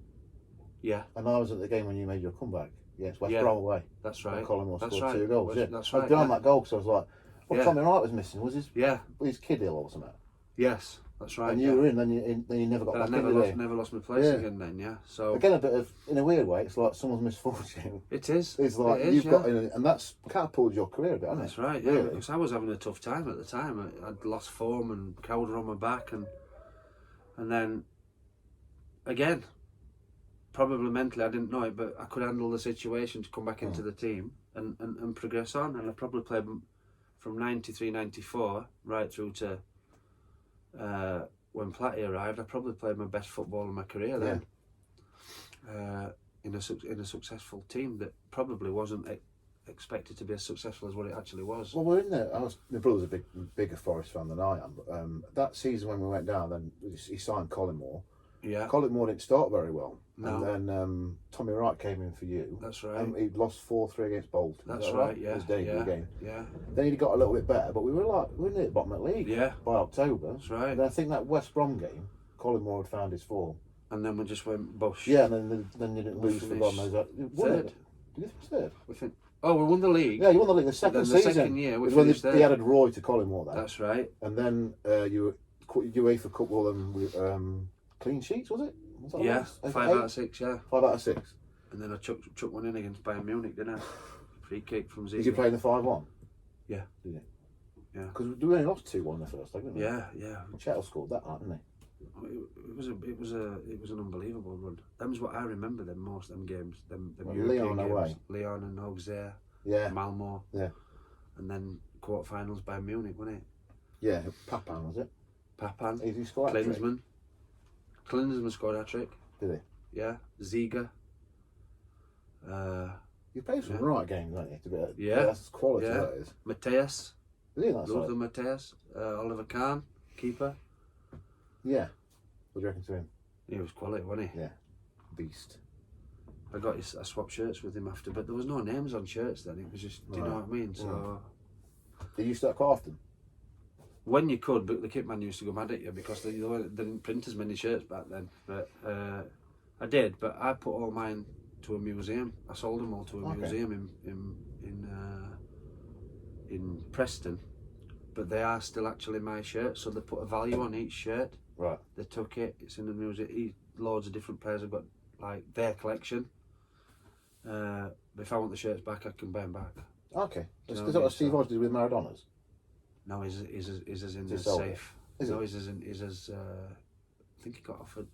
Yeah. And I was at the game when you made your comeback. Yeah, it's West Yeah. Brom away. That's right. Colin Moore That's scored right. 2 goals. Yeah. That's I was right. behind Yeah. that goal because I was like, well, Yeah. Tommy Wright was missing. Was his kid ill or something? Yes, that's right. And you were in, then you never got I back never lost my place again then. Yeah. So again, a bit of, in a weird way, it's like someone's misfortune. it is. It's like you've got in, and that's catapulted your career a bit, hasn't it? That's right. Really? Yeah. Because I was having a tough time at the time. I'd lost form and cowder on my back, and then again, probably mentally I didn't know it, but I could handle the situation to come back into the team and progress on. And I probably played from 93-94 right through to when Platty arrived. I probably played my best football in my career then. In a successful team that probably wasn't expected to be as successful as what it actually was. Well, we're in there. My brother's a bigger Forest fan than I am. But that season when we went down, then he signed Colin Moore. Yeah. Colin Moore didn't start very well. No. And then Tommy Wright came in for you. That's right. He lost 4-3 against Bolton. That's that right. Yeah. His debut game. Yeah. Then he got a little bit better, but we were in the bottom of the league. Yeah. By October. That's right. And I think that West Brom game, Colin Moore had found his form. And then we just went bush. Yeah, and then you didn't lose for God knows that. Third. Did you finish third? We won the league. Yeah, you won the league the second the season. second year we was when finished they third. added Roy to Colin Moore then. That's right. And then you were UEFA Cup with clean sheets, was it? Was that Yeah, right? 5 out of 6. Yeah. 5 out of 6. And then I chucked one in against Bayern Munich, didn't I? Free kick from Ziege. Did you play in the 5-1? Yeah. Did you? Yeah. Because we only lost 2-1 the first leg, didn't we? Yeah. Chettle scored that, didn't he? It was an unbelievable run. Them's what I remember them most. Them games. Them Well, European Lyon games. away. Lyon and Auxerre. Yeah. Malmo. Yeah. And then quarterfinals by Munich, wasn't it? Yeah, Papan was it? Papan. Did he score hat-trick? Klinsmann scored a hat-trick. Did he? Yeah. Ziege. You played some right games, don't you? Yeah. That's quality, Yeah. that is. Mateus. Is he that side? Luther Mateus. Oliver Kahn, keeper. Yeah. What do you reckon to him? He was quality, wasn't he? Yeah. Beast. I swapped shirts with him after, but there was no names on shirts then. It was just, do you know what I mean? So Did you start quite often? when you could, but the kit man used to go mad at you because they didn't print as many shirts back then. But I did, but I put all mine to a museum. I sold them all to a museum in Preston. But they are still actually my shirts, so they put a value on each shirt. Right. They took it. It's in the museum. Loads of different players have got like their collection. But if I want the shirts back, I can buy them back. Okay. Do you Is know that what I what mean? Steve Hodge did with Maradona's? No, he's as in the Just sold it. safe. Is No, it? he's as I think he got offered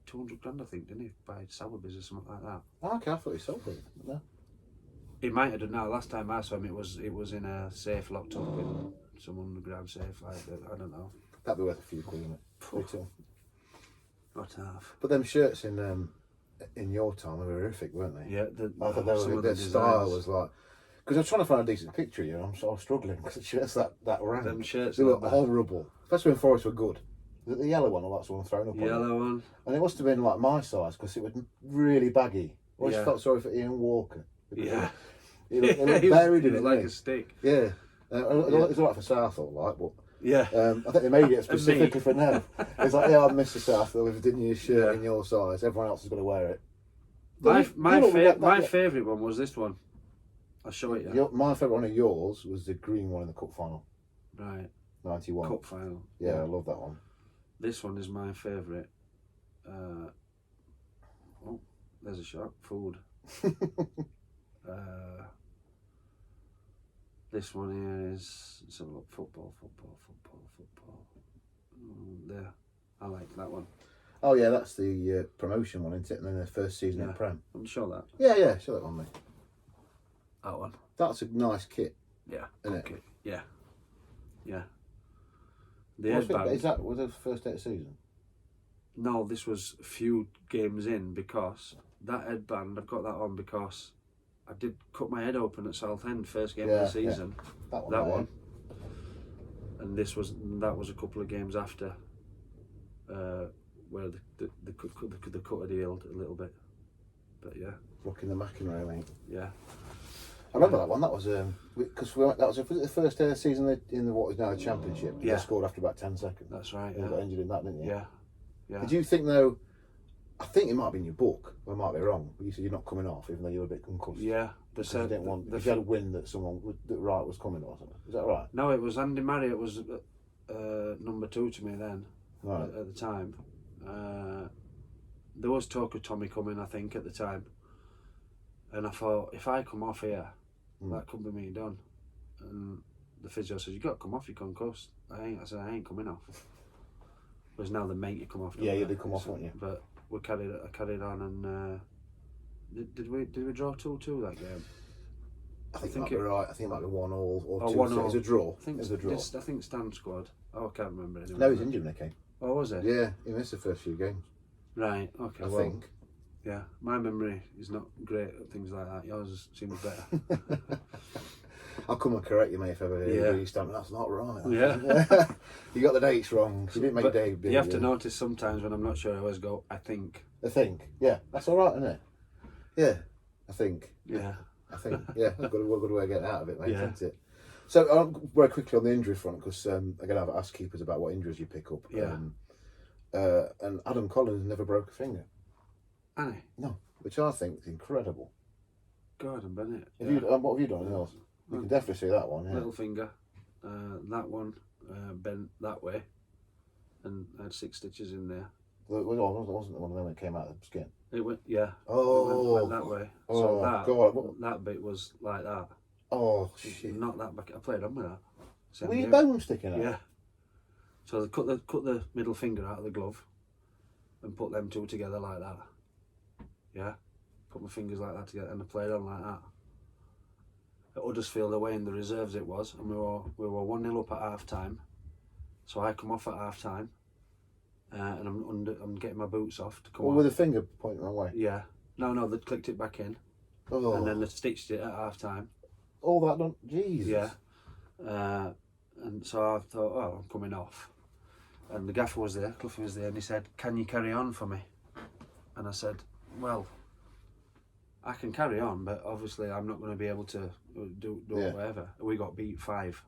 200 grand, I think, didn't he, by Sowerby's or something like that. Okay, I thought he sold it. No. He might have done now. Last time I saw him, it was in a safe locked up in some underground safe. Like that. I don't know. That'd be worth a few quid, wouldn't it? Me too. Not half. But them shirts in your time were horrific, weren't they? Yeah, I thought their style was like. Because I was trying to find a decent picture of you, and I'm sort of struggling because the shirts that rank. Them shirts. They were like that. horrible. Especially when Forest were good. Was it the yellow one or that's the one thrown up on it? Yellow one. And it must have been like my size because it was really baggy. I always Yeah. felt sorry for Ian Walker. Yeah. He looked He buried in was it, like didn't a stick. he? Yeah. It's all right for Southall, like, but Yeah. I think they made it specifically for now. It's like, yeah, I miss the Southall. If you didn't use a shirt in your size, everyone else is going to wear it. My My favourite one was this one. I'll show it you. My favourite one of yours was the green one in the cup final, Right. 91. Cup final. Yeah, I love that one. This one is my favourite. There's a shot. Food. This one is, let's have a look. Football. There. I like that one. Oh yeah, that's the promotion one, isn't it? And then the first season in Prem. I'm sure that. Yeah, show that on me. That one. That's a nice kit. Yeah. Isn't Okay. it? Yeah. The Was headband. that was the first day of the season? No, this was a few games in because that headband, I've got that on because I did cut my head open at Southend first game of the season. That one. That one. And that was a couple of games after, where they the cut had healed a little bit. But yeah. Looking the McEnroe, mate. Yeah. I remember that one. That was because that was the first season in the what is now the Championship. Yeah. They scored after about 10 seconds. That's right. You got injured in that, didn't you? Yeah. Yeah. Did you think though? I think it might be in your book. I might be wrong. But you said you're not coming off, even though you were a bit concussed. Yeah. Because you didn't want. If you had a win that Wright was coming or something. Is that right? No, it was Andy Marriott was number 2 to me then. Right. At the time. There was talk of Tommy coming, I think, at the time. And I thought, if I come off here, that could be me done. And the physio said, "You got to come off, you're concussed." I said, "I ain't coming off." Whereas now the mate you come off. Yeah, you did come off, won't you? But I carried on, and did we draw 2-2 that game? I think it might be right. I think it might be 1-1 or 2-2. 1-1. It was a draw. I think it was a draw. I think Stan squad. Oh, I can't remember anyway. No, he's injured when he came. Oh, was it? Yeah, he missed the first few games. Right. Okay. I think. Yeah, my memory is not great at things like that. Yours seems better. I'll come and correct you, mate, if ever hear you stamp. That's not right. Yeah. You got the dates wrong. You didn't make a date. You have to notice sometimes when I'm not sure, I always go, "I think." I think. Yeah, that's all right, isn't it? Yeah, I think. Yeah. I think. Yeah, I've got a good way of getting out of it, mate, Yeah. isn't it? So, very quickly on the injury front, because again, I've asked keepers about what injuries you pick up. Yeah. And Adam Collins never broke a finger. Annie. No, which I think is incredible. Gordon Bennett. What have you done, Nils? You can definitely see that one. Yeah. Little finger. That one bent that way, and I had 6 stitches in there. It wasn't one of them that came out of the skin. It went, yeah. Oh, it went that way. Oh, so that bit was like that. Oh shit! Not that back. I played on with that. Were your bones sticking out? Yeah. So they cut the middle finger out of the glove, and put them 2 together like that. Yeah. Put my fingers like that together, and I played on like that. At Huddersfield away in the reserves it was, and we were 1-0 up at half time. So I come off at half time, and I'm getting my boots off to come off. With the finger pointing the wrong way. Yeah. No, they clicked it back in, and then they stitched it at half time. All that done. Jesus. Yeah. And so I thought, oh, I'm coming off. And the gaffer was there, Cluffy was there, and he said, "Can you carry on for me?" And I said, "Well, I can carry on, but obviously I'm not going to be able to do whatever." We got beat 5.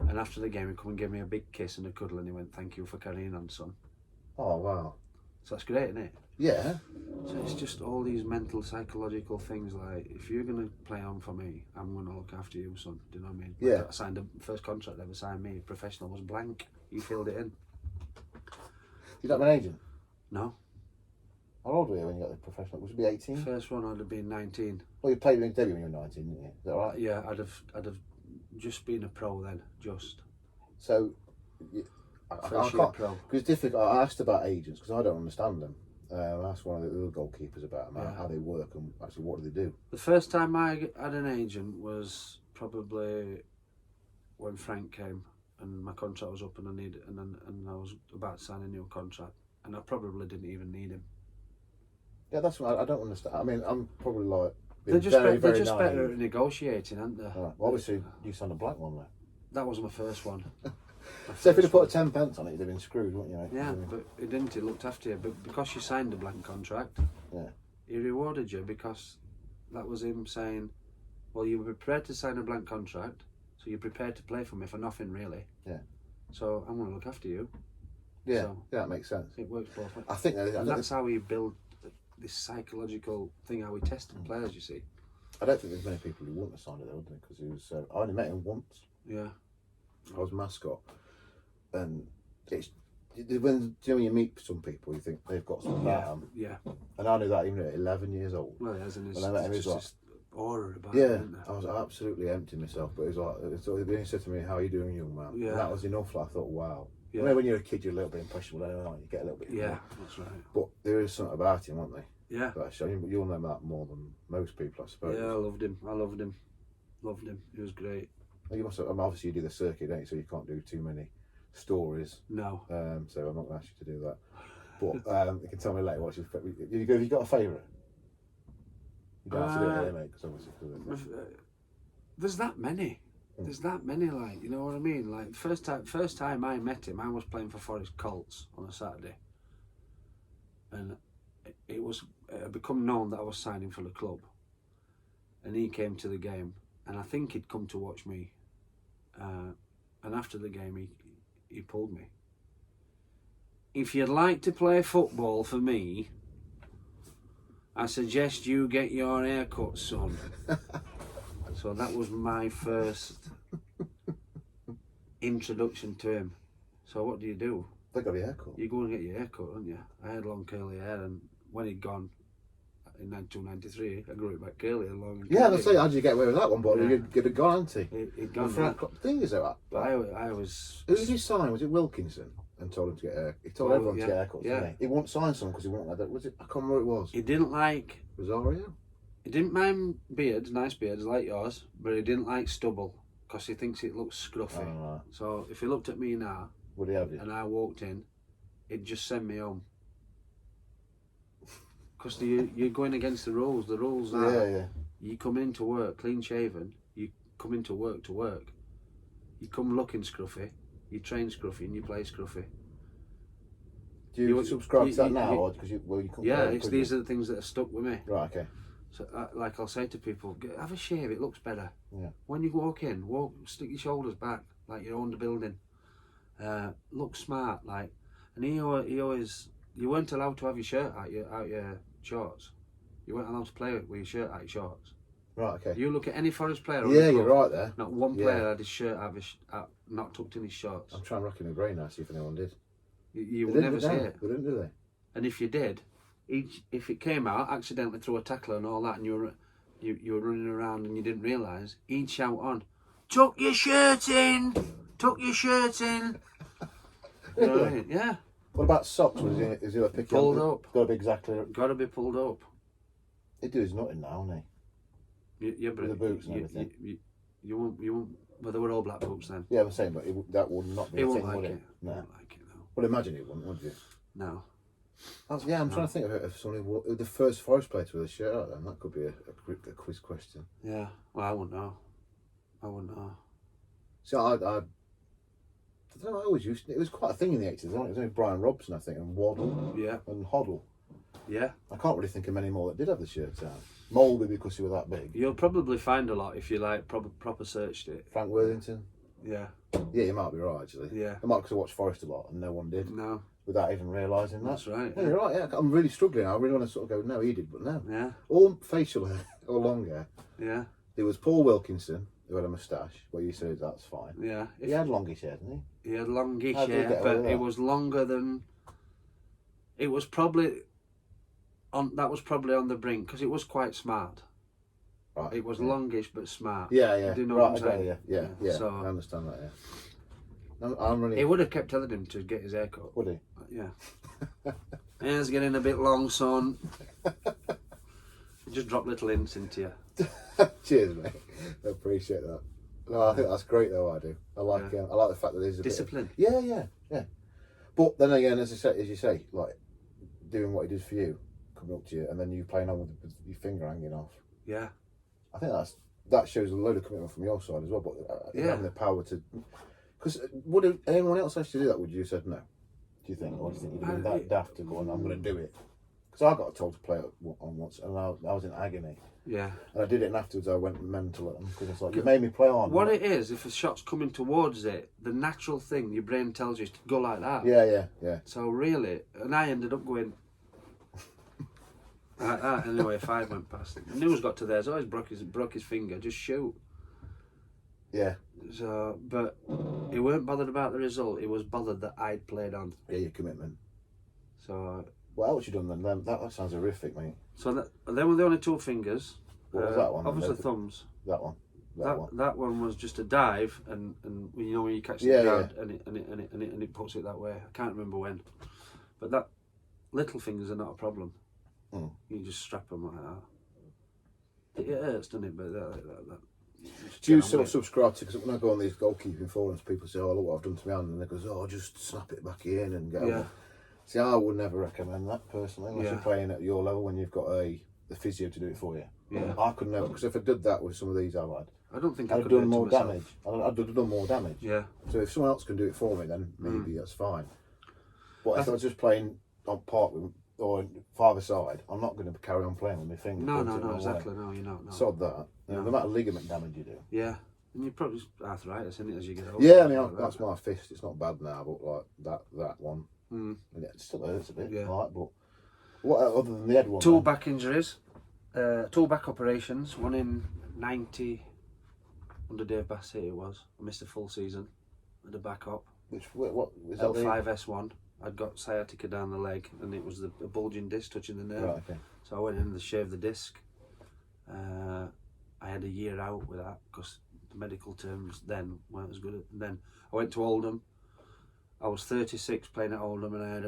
And after the game, he come and gave me a big kiss and a cuddle, and he went, "Thank you for carrying on, son." Oh, wow. So that's great, isn't it? Yeah. So it's just all these mental, psychological things, like, if you're going to play on for me, I'm going to look after you, son. Do you know what I mean? Yeah. I signed the first contract I ever signed me, professional, was blank. You filled it in. You don't have an agent? No. How old were you when you got the professional? Was it be 18? First one, I'd have been 19. Well, you played in debut when you were 19, didn't you? Is that right? Yeah, I'd have just been a pro then, just. So, I First year can't, pro. because it's difficult. I asked about agents because I don't understand them. I asked one of the other goalkeepers about them, how they work and actually what do they do. The first time I had an agent was probably when Frank came and my contract was up and I was about to sign a new contract, and I probably didn't even need him. Yeah, that's what I don't understand. I mean, I'm probably like They're just very better at negotiating, aren't they? Well, obviously, you signed a black one there. That was my first one. So if you'd have put a 10 pence on it, you'd have been screwed, wouldn't you? Mate? Yeah, but he didn't. He looked after you. But because you signed a blank contract, yeah, he rewarded you, because that was him saying, "Well, you were prepared to sign a blank contract, so you're prepared to play for me for nothing, really. Yeah. So I'm going to look after you." Yeah, So yeah, that makes sense. it works both ways. I think That's how we build this psychological thing, how we test the players, you see. I don't think there's many people who wouldn't have signed it though, would they? Because he was. I only met him once. Yeah. I was mascot, and it's when you meet some people, you think they've got something about them. Yeah. And I knew that even at 11 years old. Well, he hasn't. When I met him, he was like, just aura about yeah, it, isn't there? I was absolutely empty myself. But it was like, so he said to me, "How are you doing, young man?" Yeah. And that was enough. Like, I thought, wow. Yeah. You know, when you're a kid, you're a little bit impressionable. You get a little bit. Yeah, that's right. But there is something about him, aren't they? Yeah. You'll know that more than most people, I suppose. Yeah, I loved him. Loved him. He was great. You must have, obviously you do the circuit, don't you? So you can't do too many stories. No. So I'm not going to ask you to do that. But you can tell me later what's your favourite. Have you got a favourite? You don't have to do it here, mate, because obviously. There's that many. There's that many, like, you know what I mean? Like, first time I met him, I was playing for Forest Colts on a Saturday. And it had become known that I was signing for the club, and he came to the game, and I think he'd come to watch me. And after the game, he pulled me. If you'd like to play football for me, I suggest you get your hair cut, son. So that was my first introduction to him. So what do? They got your hair cut. You go and get your hair cut, don't you? I had long curly hair, and when he'd gone in 1993, I grew it back curly and long. Yeah, that's it. How did you get away with that one, boy? Yeah. You'd have gone, hadn't he? He'd gone. The thing is, though, But I was. who did he sign? Was it Wilkinson? And told him to get a. He told everyone to get haircuts, didn't he? He won't sign someone because he won't like that. Was it? I can't remember who it was. He didn't like. Rosario? He didn't mind beards, nice beards like yours, but he didn't like stubble because he thinks it looks scruffy. Oh, right. So if he looked at me now, Would he have you? and I walked in, he'd just send me home. Because you're going against the rules. The rules are you come into work clean shaven, you come into work to work. You come looking scruffy, you train scruffy, and you play scruffy. Do you subscribe to that now? Or because you come these are the things that are stuck with me. Right, okay. So, like I'll say to people, have a shave, it looks better. Yeah. When you walk in, stick your shoulders back like you own the building. Look smart, like. And he always, you weren't allowed to have your shirt out your shorts. You weren't allowed to play with your shirt out your shorts. Right, okay. You look at any Forest player. Yeah, you're right there. Not one player had his shirt out, not tucked in his shorts. I'm trying to rack in my brain now, see if anyone did. You would never see it. They didn't, do they? And if you did, if it came out accidentally through a tackler and all that, and you were running around and you didn't realise, he'd shout on, "Tuck your shirt in! Tuck your shirt in!" You know what I mean? Yeah. What about socks? Is he a picky? Pulled up. Got to be exactly. Got to be pulled up. He do his nutting now, hasn't he? Yeah, but with the boots and everything. You won't. Well, they were all black boots then. Yeah, I'm saying, but that would not be a thing, would it? No. No. Won't like it, no. Well, imagine it wouldn't, would you? No. I'm trying to think of someone who the first Forest player with a shirt out. Then that could be a quiz question. Yeah. Well, I wouldn't know. See, I don't know. I always used to, it was quite a thing in the 80s. It was only Brian Robson, I think, and Waddle. Yeah. And Hoddle. Yeah. I can't really think of many more that did have the shirts out. Molby because he was that big. You'll probably find a lot if you like proper searched it. Frank Worthington. Yeah. Yeah, you might be right actually. Yeah. I might because I watched Forest a lot and no one did. No. Without even realising that. That's right. Yeah, you're right. Yeah, I'm really struggling. I really want to sort of go. No, he did, but no. Yeah. All facial hair or long hair. Yeah. There was Paul Wilkinson who had a moustache. Well, you said that's fine. Yeah. He had longish hair, didn't he? He had longish How did he hair, get away but with it that? was longer than. It was probably on. That was probably on the brink because it was quite smart. Right. It was longish but smart. Yeah, yeah. Do you know right, what I'm saying? Yeah. So I understand that. Yeah. I'm really. he would have kept telling him to get his hair cut. Would he? Yeah. Hair's getting a bit long, son. Just drop little hints into you. Cheers, mate. I appreciate that. No, I think that's great though. I do. I like the fact that there's a discipline. Bit of, yeah. But then again, as you say, like doing what he did for you, coming up to you, and then you playing on with your finger hanging off. Yeah. I think that shows a load of commitment from your side as well. But having the power to, because would anyone else actually do that? Would you have said no? Do you think, or do you think you'd have been that daft to go on? I'm going to do it. Because I got told to play it on once, and I was in agony. Yeah. And I did it, and afterwards I went mental at them because it's like you made me play on. What it is, if a shot's coming towards it, the natural thing your brain tells you is to go like that. Yeah. So really, and I ended up going like that. Anyway, 5 went past. The news got to theirs. Always broke his finger. Just shoot. Yeah. So, but he weren't bothered about the result. He was bothered that I'd played on. Yeah, your commitment. So. What else you done then? That sounds horrific, mate. So they were the only 2 fingers. What was that one? Obviously thumbs. That one. That one was just a dive, and you know when you catch the guard and it puts it that way. I can't remember when, but that little fingers are not a problem. Mm. You just strap them like that. It hurts, doesn't it? But that do you sort of subscribe to? Because when I go on these goalkeeping forums, people say, "Oh, look what I've done to my hand," and they go, "Oh, just snap it back in and go." Yeah. See, I would never recommend that personally, unless you're playing at your level when you've got the physio to do it for you. Yeah. I could never, because if I did that with some of these I don't think I'd have done more damage. I'd have done more damage. Yeah. So if someone else can do it for me, then maybe that's fine. But if I was just playing on part with or five-a-side, I'm not going to carry on playing with my finger. No, exactly. No, you're not. No. Sod that. The amount of ligament damage you do. Yeah. And you probably arthritis, isn't it, as you get older? Yeah, I mean, that's my fist. It's not bad now, but like that one. Mm. And it still hurts a bit, Yeah. like, but what other than the head one? Two back injuries, two back operations, one in 90, under Dave Bassett it was. I missed a full season with a back op. What is that? L5S1. I'd got sciatica down the leg and it was a bulging disc touching the nerve. Right, okay. So I went in and shaved the disc. I had a year out with that because the medical terms then weren't as good. And then I went to Oldham. I was 36 playing at Oldham, and I had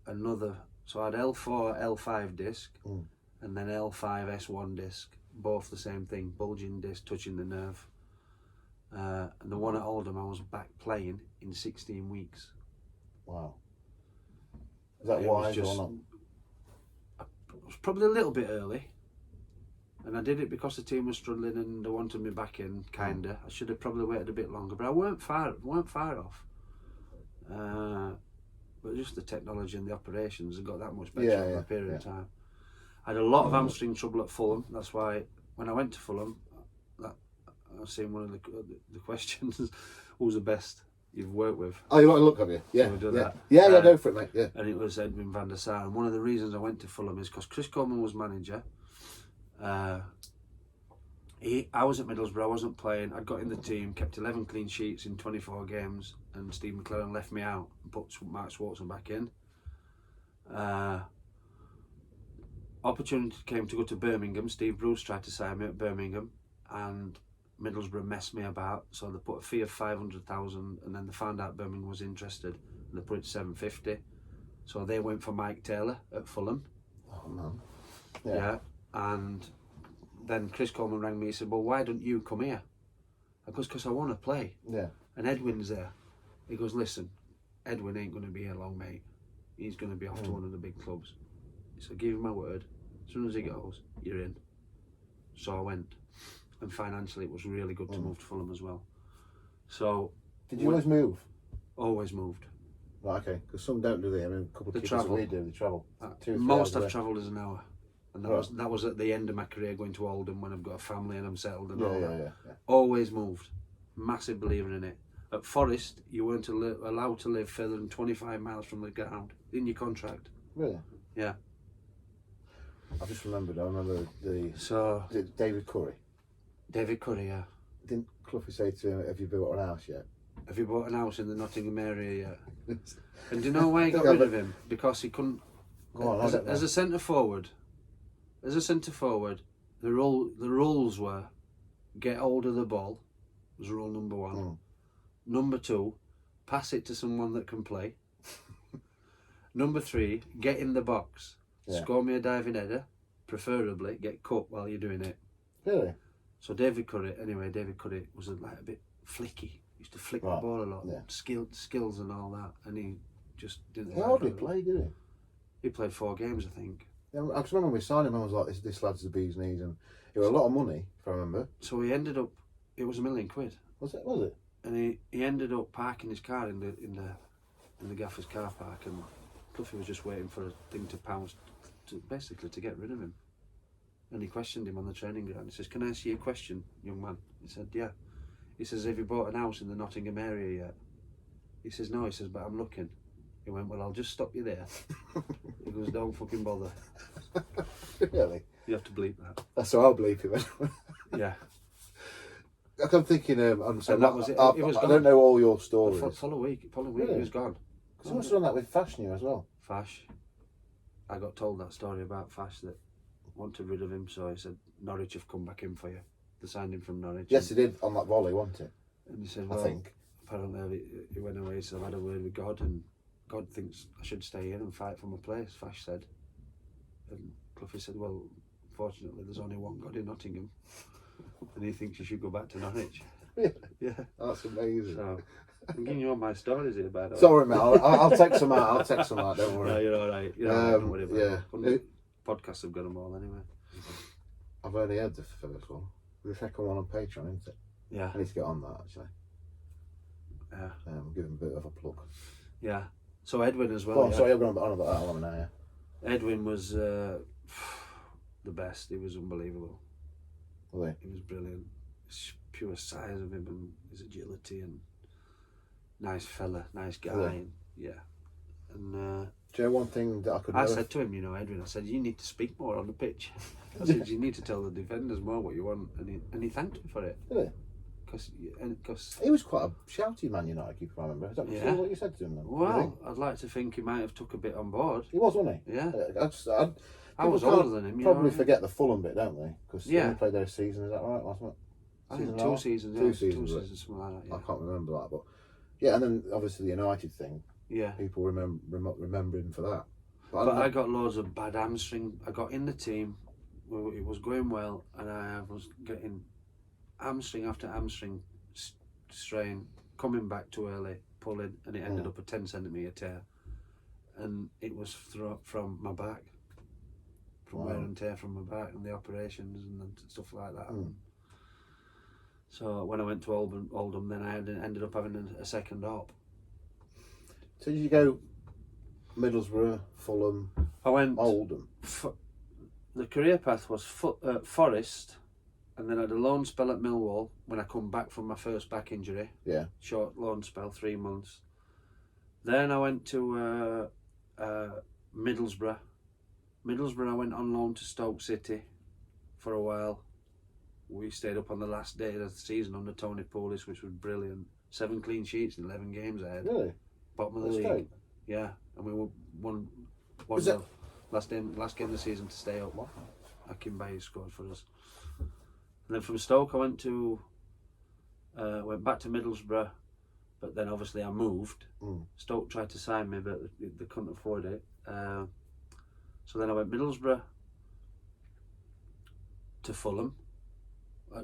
another. So I had L4, L5 disc, and then L5 S1 disc, both the same thing, bulging disc touching the nerve. And the one at Oldham, I was back playing in 16 weeks. Wow. Is that wise or not? It was probably a little bit early. And I did it because the team was struggling and they wanted me back in, kinda. I should have probably waited a bit longer, but I weren't far off. But just the technology and the operations had got that much better over a period of time. I had a lot of hamstring trouble at Fulham. That's why when I went to Fulham, I've seen one of the questions: who's the best you've worked with? Oh, you want to look, have you? Yeah, So we do yeah. that. Yeah, go for it, mate. Yeah. And it was Edwin van der Sar. And one of the reasons I went to Fulham is because Chris Coleman was manager. I was at Middlesbrough, I wasn't playing. I got in the team, kept 11 clean sheets in 24 games, and Steve McLaren left me out and put Mark Swartzen back in. Opportunity came to go to Birmingham. Steve Bruce tried to sign me at Birmingham, and Middlesbrough messed me about. So they put a fee of 500,000, and then they found out Birmingham was interested, and they put it to 750. So they went for Mike Taylor at Fulham. Oh man. Yeah. And then Chris Coleman rang me. He said, "Well, why don't you come here?" I goes, "Because I want to play." Yeah. And Edwin's there. He goes, "Listen, Edwin ain't going to be here long, mate. He's going to be off to one of the big clubs." He said, "Give him my word. As soon as he goes, you're in." So I went. And financially, it was really good to move to Fulham as well. So. Did you always move? Always moved. Right, okay. Because some don't do that. I mean, a couple of kids that we do, they travel. Most I've travelled is an hour. And that was at the end of my career, going to Oldham when I've got a family and I'm settled and all that. Yeah. Always moved. Massive believer in it. At Forest, you weren't allowed to live further than 25 miles from the ground in your contract. Really? Yeah. I remember So David Curry. David Curry, yeah. Didn't Cloughie say to him, "Have you built an house yet?" Have you bought an house in the Nottingham area yet? And do you know why he got rid of him? Because he couldn't. As a centre forward, the rules were get hold of the ball. Was rule number one. Number two, pass it to someone that can play. Number three, get in the box. Yeah. Score me a diving header, preferably get cut while you're doing it. Really? So David Curry was like a bit flicky. He used to flick the ball a lot. Yeah. Skills and all that, and he just didn't. How hard did he play? Did he? He played 4 games, I think. Yeah, I remember when we signed him, I was like, "This lad's the bee's knees," and it was a lot of money, if I remember. So he ended up. It was £1 million. Was it? And he ended up parking his car in the gaffer's car park, and Cloughie was just waiting for a thing to pounce, to get rid of him. And he questioned him on the training ground. He says, "Can I ask you a question, young man?" He said, "Yeah." He says, "Have you bought an house in the Nottingham area yet?" He says, "No." He says, "But I'm looking." He went, "Well, I'll just stop you there." He goes, "Don't fucking bother." Really? You have to bleep that. So I'll bleep him. Yeah. I'm thinking, I'm sorry, that was it. It was I don't know all your stories. Following week, really? He was gone. Because I must have done that with Fash New as well. Fash. I got told that story about Fash that wanted rid of him, so he said, "Norwich have come back in for you." They signed him from Norwich. Yes, he did, on that volley, wasn't it? And he said, "Well, I think apparently he went away, so I had a word with God, and God thinks I should stay in and fight for my place," Fash said. And Cloughie said, "Well, fortunately, there's only one God in Nottingham, and he thinks you should go back to Norwich." Really? Yeah. That's amazing. So, I'm giving you all my stories here, by the way. Sorry, mate, I'll take some out, don't worry. No, you're alright. Don't worry about yeah. it. Podcasts have got them all anyway. I've only heard the first one. The second one on Patreon, isn't it? Yeah. I need to get on that, actually. Yeah. Give him a bit of a plug. Yeah. So Edwin as well. Well, sorry, I'm going on about that one now, yeah. Edwin was the best. He was unbelievable. Really? He was brilliant. His pure size of him and his agility and nice fella, nice guy. Really? And, yeah. And do you know one thing that I said to him, Edwin, I said, you need to speak more on the pitch. I said, you need to tell the defenders more what you want. And he thanked me for it. Really? Because he was quite a shouty Man United keeper, I remember. Is that what you said to him then? Well, I'd like to think he might have took a bit on board. He was, wasn't he? Yeah. I was older than him. Probably forget the Fulham bit, don't they? Because he only played their season, is that right? Wasn't it? I think 2 seasons. Two seasons, something like that. Yeah. I can't remember that, but yeah, and then obviously the United thing. Yeah. People remember him for that. But I got loads of bad hamstring. I got in the team, it was going well, and I was getting hamstring after hamstring strain, coming back too early, pulling, and it ended up a 10 centimetre tear, and it was from my back, from wear and tear from my back, and the operations and stuff like that. So when I went to Oldham, then I ended up having a second op. So did you go Middlesbrough, Fulham? I went Oldham. The career path was Forest, and then I had a loan spell at Millwall when I come back from my first back injury. Yeah. Short loan spell, 3 months. Then I went to Middlesbrough. Middlesbrough, I went on loan to Stoke City for a while. We stayed up on the last day of the season under Tony Pulis, which was brilliant. 7 clean sheets in 11 games I had. Really? Bottom of the league. Yeah, and we won last game of the season to stay up. Akin Baye scored for us. And then from Stoke, I went back to Middlesbrough, but then obviously I moved. Stoke tried to sign me, but they couldn't afford it. So then I went Middlesbrough to Fulham,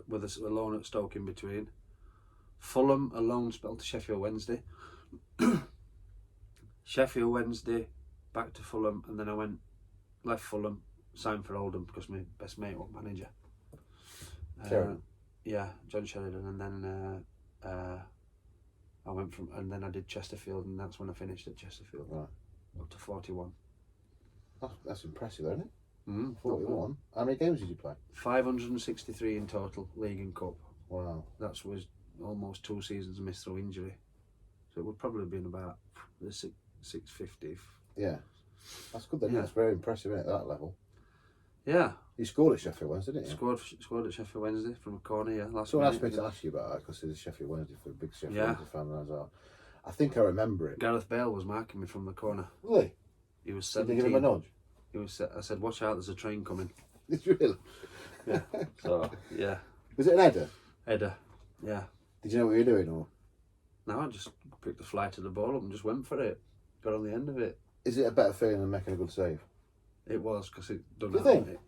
with a loan at Stoke in between. Fulham, a loan spell to Sheffield Wednesday. Sheffield Wednesday, back to Fulham, and then left Fulham, signed for Oldham because my best mate was manager. Sheridan. Yeah, John Sheridan, and then and then I did Chesterfield, and that's when I finished at Chesterfield. Right. Up to 41. That's impressive, isn't it? 41. How many games did you play? 563 in total, league and cup. Wow. That was almost 2 seasons missed through injury. So it would probably have been about 650. Yeah. That's good then. Yeah. That's very impressive, isn't it, at that level? Yeah. You scored at Sheffield Wednesday, didn't you? Scored at Sheffield Wednesday from a corner, yeah. Someone asked me to ask you about that because he's a Sheffield Wednesday, for a big Sheffield Wednesday fan as well. I think I remember it. Gareth Bale was marking me from the corner. Really? He was 17. Did you give him a nudge? I said, watch out, there's a train coming. It's really? Yeah. So, yeah. Was it an header? Header, yeah. Did you know what you were doing, or? No, I just picked the flight of the ball up and just went for it. Got on the end of it. Is it a better feeling than making a good save? It was, because it done Do you think?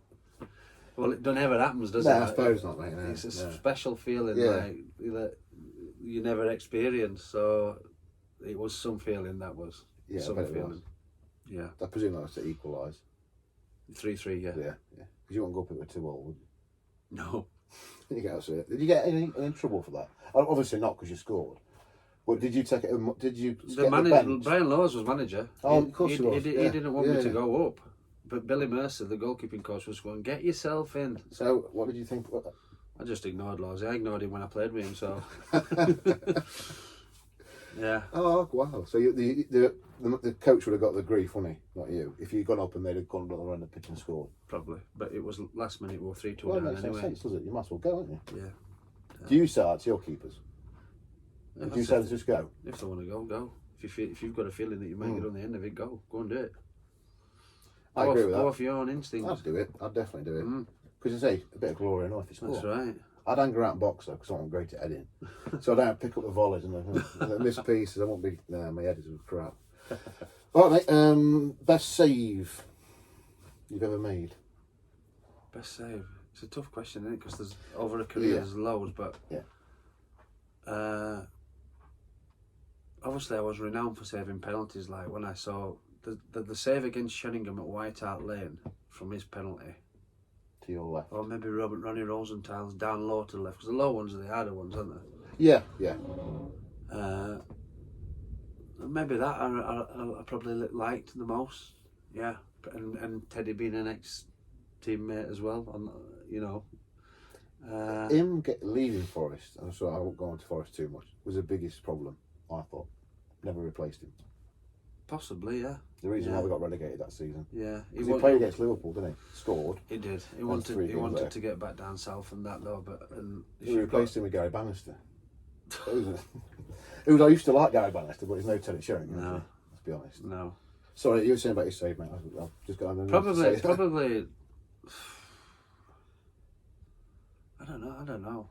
Well, it don't ever happens, does it? No, I suppose not, mate. No. It's a special feeling that you never experience. So it was some feeling that was. Yeah, some I bet feeling. it was. Yeah. I presume that was to equalise. 3-3, yeah. Yeah, yeah. Because you wouldn't go up with 2-all, would you? No. You get us it. Did you get any trouble for that? Obviously not, because you scored. But did you take it? Did you? The manager, Brian Laws was manager. Oh, of course he was. He didn't want me to go up. But Billy Mercer, the goalkeeping coach, was going, get yourself in. So, what did you think? I just ignored Laws. I ignored him when I played with him, so. Yeah. Oh, wow. So the coach would have got the grief, wouldn't he? Not you. If you'd gone up and they'd have gone around the pitch and scored. Probably. But it was last minute, we were 3-2 well, down it makes anyway. no sense, does it? You might as well go, don't you? Yeah. Do you say that to your keepers? Yeah, Do you say just go? If they want to go. If you've got a feeling that you might get on the end of it, go and do it. I agree with that. Go off your own instincts. I'd do it. I'd definitely do it. Because you say a bit of glory enough if you score. That's right. I'd hang around box though, because I'm great at heading. So I don't pick up the volleys and the missed pieces. I won't be. No, my head is crap. All right, mate. Best save you've ever made? Best save. It's a tough question, isn't it? Because there's over a career, there's loads, but obviously I was renowned for saving penalties. Like when I saw the save against Sheringham at White Hart Lane from his penalty. To your left. Or maybe Ronnie Rosenthal's down low to the left, because the low ones are the harder ones, aren't they? Yeah, yeah. Maybe that I probably liked the most. Yeah, and Teddy being an ex-teammate as well. Him leaving Forest, I'm sorry, I won't go on to Forest too much, was the biggest problem, I thought. Never replaced him. Possibly, yeah. The reason why we got relegated that season. Yeah. He played against Liverpool, didn't he? Scored. He did. He wanted to get back down south and that though, but we replaced him with Gary Bannister. Who I used to like Gary Bannister, but he's no Teddy Sheringham. No. Let's be honest. No. Sorry, you were saying about your save, mate. I've just got on Probably. I don't know.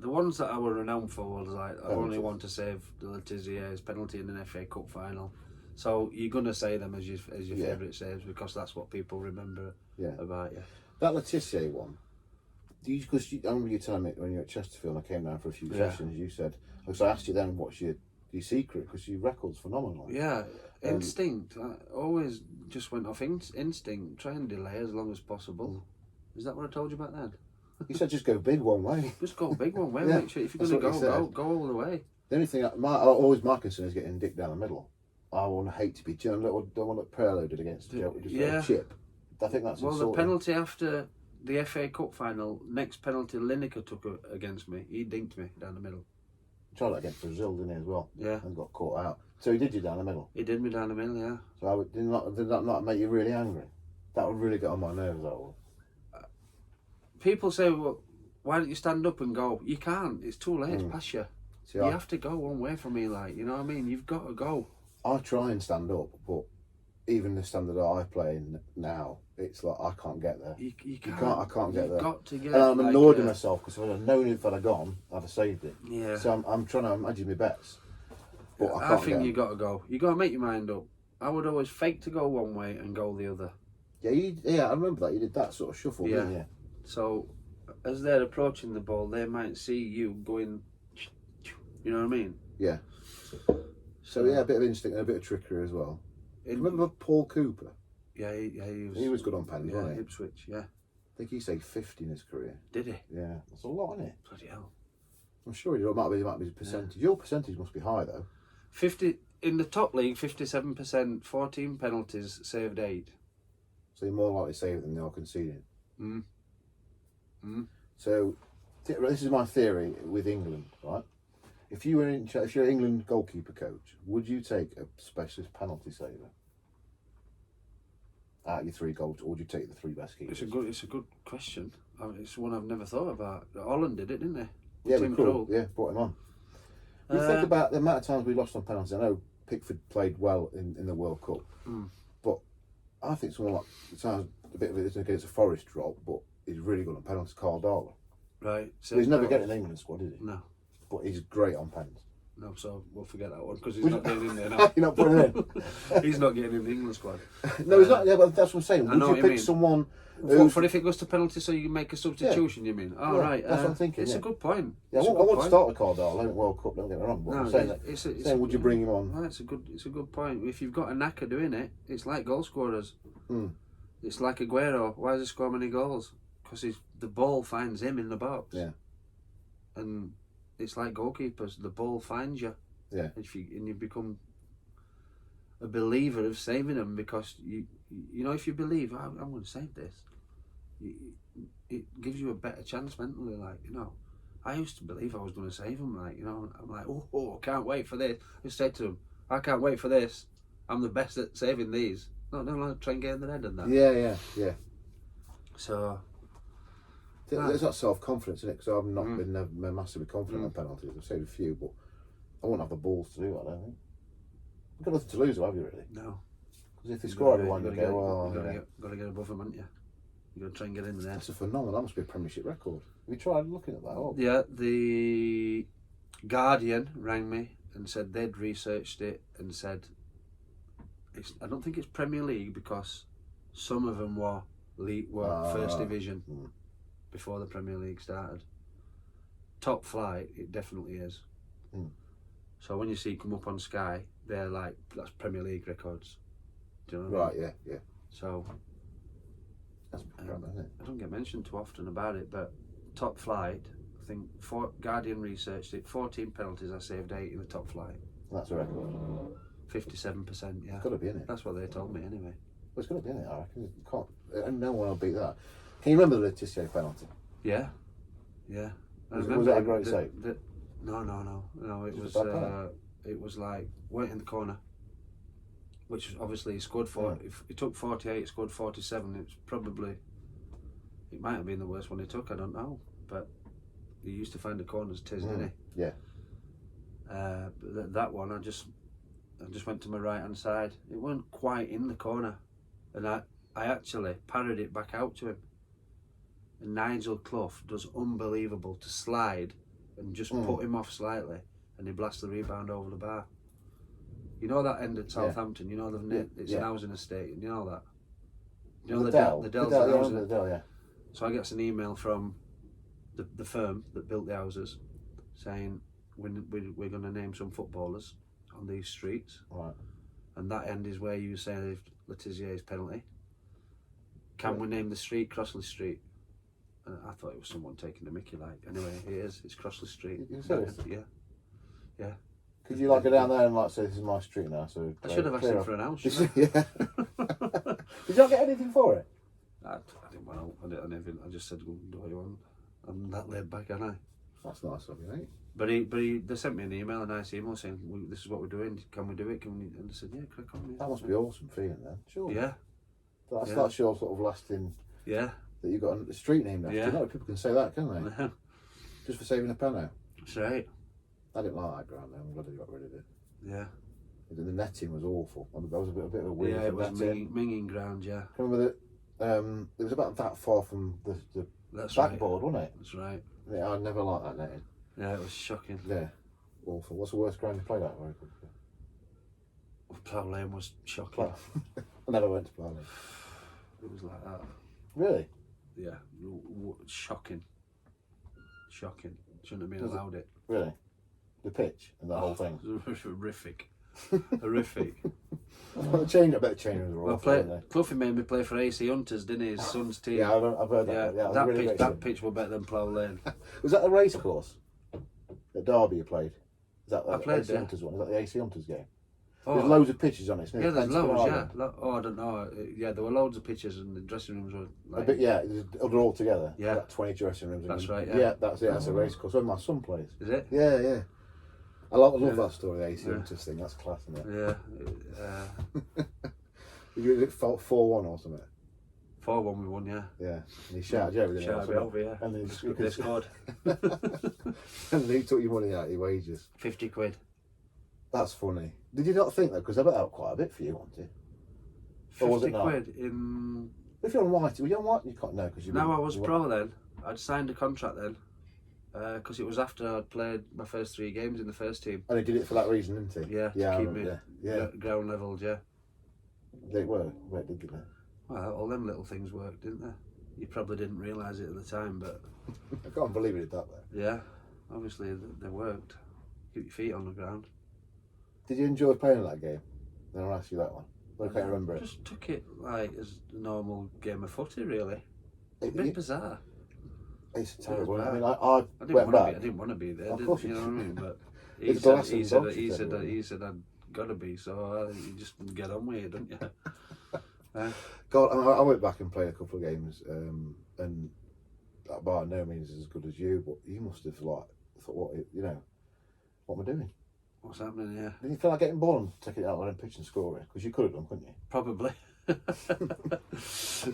The ones that I were renowned for was like I only want to save the Letizier's penalty in an FA Cup final. So you're gonna say them as your favourite saves because that's what people remember about you. That Letizier one. Because I remember you telling me when you were at Chesterfield, and I came down for a few sessions. You said, because I asked you then, what's your secret? Because your record's phenomenal. Yeah, instinct. I always just went off instinct. Try and delay as long as possible. Is that what I told you about then? You said just go big one way. Just go big one way. Make sure if you're going to go all the way. The only thing, my concern is getting dick down the middle. I want to hate to be, don't want to preloaded against a chip. I think that's the penalty after the FA Cup final, next penalty Lineker took against me. He dinked me down the middle. He tried that against Brazil, didn't he, as well? Yeah. And got caught out. So he did you down the middle? He did me down the middle, yeah. So did that not make you really angry? That would really get on my nerves, that would. People say, well, why don't you stand up and go? You can't. It's too late. It's past you. You have to go one way from me, like, you know what I mean? You've got to go. I try and stand up, but even the standard that I play in now, it's like I can't get there. You can't. I can't get there. You've got to get. And I'm annoyed with myself because if I'd have known if I'd have gone, I'd have saved it. Yeah. So I'm trying to imagine my bets, but I think you got to go. You got to make your mind up. I would always fake to go one way and go the other. Yeah, I remember that you did that sort of shuffle, didn't you? So as they're approaching the ball, they might see you going. You know what I mean? Yeah. So a bit of instinct and a bit of trickery as well. Remember Paul Cooper? Yeah, he was good on pens, wasn't he? Ipswich, yeah. I think he saved 50 in his career. Did he? Yeah, that's a lot, isn't it? Bloody hell. I'm sure it might be percentage. Yeah. Your percentage must be high though. 50 in the top league, 57%, 14 penalties, saved 8. So you're more likely to save than you're conceding. So this is my theory with England, right? If you're an England goalkeeper coach, would you take a specialist penalty saver out of your 3 goals, or would you take the 3 best keepers? It's a good question. It's one I've never thought about. Holland did it, didn't they? Yeah, brought him on. You think about the amount of times we lost on penalties. I know Pickford played well in the World Cup, but I think someone like, it sounds a bit of it against a Forest drop, but he's really good on penalties. Carl Darla. Right. So he's never getting an England squad, is he? No. But he's great on pens. No, so we'll forget that one because he's not getting in there now. You're not putting him in? He's not getting in the England squad. No, he's not. Yeah, but that's what I'm saying. Would you pick someone for if it goes to penalty so you can make a substitution, you mean? Oh, right. That's what I'm thinking. It's a good point. Yeah, I want to start with Carl Darla in World Cup, don't get me wrong. But I'm saying would you bring him on? Well, it's a good point. If you've got a knacker doing it, it's like goal scorers. It's like Aguero. Why does he score many goals? Because the ball finds him in the box. Yeah. And it's like goalkeepers. The ball finds you. Yeah. And you become a believer of saving them because you know if you believe I'm going to save this, it gives you a better chance mentally. Like, you know, I used to believe I was going to save them. Like, you know, I'm like, oh, I can't wait for this. I said to them, I can't wait for this. I'm the best at saving these. No, try and get in the head and that. Yeah. So. There's that self-confidence in it, because I've not been massively confident on penalties. I've saved a few, but I won't have the balls to do that, I don't think. You've got nothing to lose, have you, really? No. Because if they score everyone, you go, got to get above them, haven't you? You've got to try and get in there. That's a phenomenal. That must be a Premiership record. Have you tried looking at that? Oh. Yeah, the Guardian rang me and said they'd researched it and said, I don't think it's Premier League because some of them were First Division. Before the Premier League started. Top flight, it definitely is. So when you see come up on Sky, they're like, that's Premier League records. Do you know what I mean? Right, yeah. So that's crap, isn't it? I don't get mentioned too often about it, but top flight, I think Guardian researched it, 14 penalties, I saved 8 in the top flight. That's a record. 57%, yeah. It's got to be, isn't it? That's what they told me anyway. it's going to be in it. I reckon. You can't. And no one will beat that. Can you remember the Letitia penalty? Yeah, yeah. Was that a great save? No. It was like went in the corner, which obviously he scored for. Yeah. If he took 48, he scored 47. It's probably. It might have been the worst one he took. I don't know, but he used to find the corners, didn't he? Yeah. That one, I just went to my right hand side. It weren't quite in the corner, and I actually parried it back out to him. And Nigel Clough does unbelievable to slide and just put him off slightly, and he blasts the rebound over the bar. You know that end at Southampton. You know it's an housing estate. You know that. You know the Dell, yeah. So I get an email from the firm that built the houses saying we're going to name some footballers on these streets. Right. And that end is where you saved Letizier's penalty. Can we name the street Crossley Street? I thought it was someone taking the mickey. Like, anyway, it is. It's Crossley Street. You serious? Yeah. Could you go down there and say this is my street now? So I should have asked him for an house. Yeah. Did you not get anything for it? I didn't want to. I just said, well, do what you want. I'm that laid back, aren't I? That's nice of you, mate. But they sent me an email, a nice email saying, this is what we're doing. Can we do it? And I said, yeah, crack on. That must be awesome feeling then. Sure. Yeah. That's your sort of lasting. Yeah. That you got a street named after. Yeah. You know, people can say that, can't they? Just for saving a penno. That's right. I didn't like that ground though. I'm glad they got rid of it. Yeah. The netting was awful. That was a bit of a weird. Yeah, it was minging ground. Yeah. Remember that? It was about that far from the backboard, wasn't it? That's right. Yeah, I never liked that netting. Yeah, it was shocking. Yeah, awful. What's the worst ground you played at? Very quickly. Plough Lane was shocking. I never went to Plough Lane. It was like that. Really? Yeah, shocking. Shocking. Shouldn't have been allowed it. Really? The pitch and the whole thing? It was horrific. Horrific. Better change the Well, Cloughie made me play for AC Hunters, didn't he? His son's team. Yeah, I've heard that. Yeah, that pitch was better than Plough Lane. Was that the race course at Derby you played? Is that I played AC Hunters one? Is that the AC Hunters game? Oh. There's loads of pitches on it. Yeah, there's loads. Yeah. I don't know. Yeah, there were loads of pitches, and the dressing rooms were like. They're all together. Yeah. Like 20 dressing rooms. That's right. Yeah. Yeah, that's it. That's a race course. Where my son plays. Is it? Yeah. I love that story, the AC Hunters thing. That's class, isn't it? Yeah. You did it 4-1 or something. 4-1 we won, yeah. Yeah, and he shouted you everything. Shouted me over, yeah. And then they scored. And then he took your money out of your wages. 50 quid. That's funny. Did you not think that? Because I bet that was quite a bit for you, wasn't it? 50 quid in... If you're on white, were you on white? You can't know because you. No, I was pro then. I'd signed a contract then. Because it was after I'd played my first 3 games in the first team. And he did it for that reason, didn't he? Yeah, to keep me yeah. ground levelled, yeah. They were. Where did they? Well, all them little things worked, didn't they? You probably didn't realise it at the time, but... I can't believe it did that though. Yeah, obviously they worked. Keep your feet on the ground. Did you enjoy playing that game? Then I'll ask you that one. I can't remember it. Just took it like as a normal game of footy, really. It's a bit bizarre. It's terrible. I mean, I didn't want to be there. Of course you know what I mean? But he said I'd got to be. So you just get on with it, don't you? God, I went back and played a couple of games, and by no means as good as you, but you must have thought, what am I doing? What's happening here? Didn't you feel like getting ball and taking it out on a pitch and scoring? Because you could have done, couldn't you? Probably.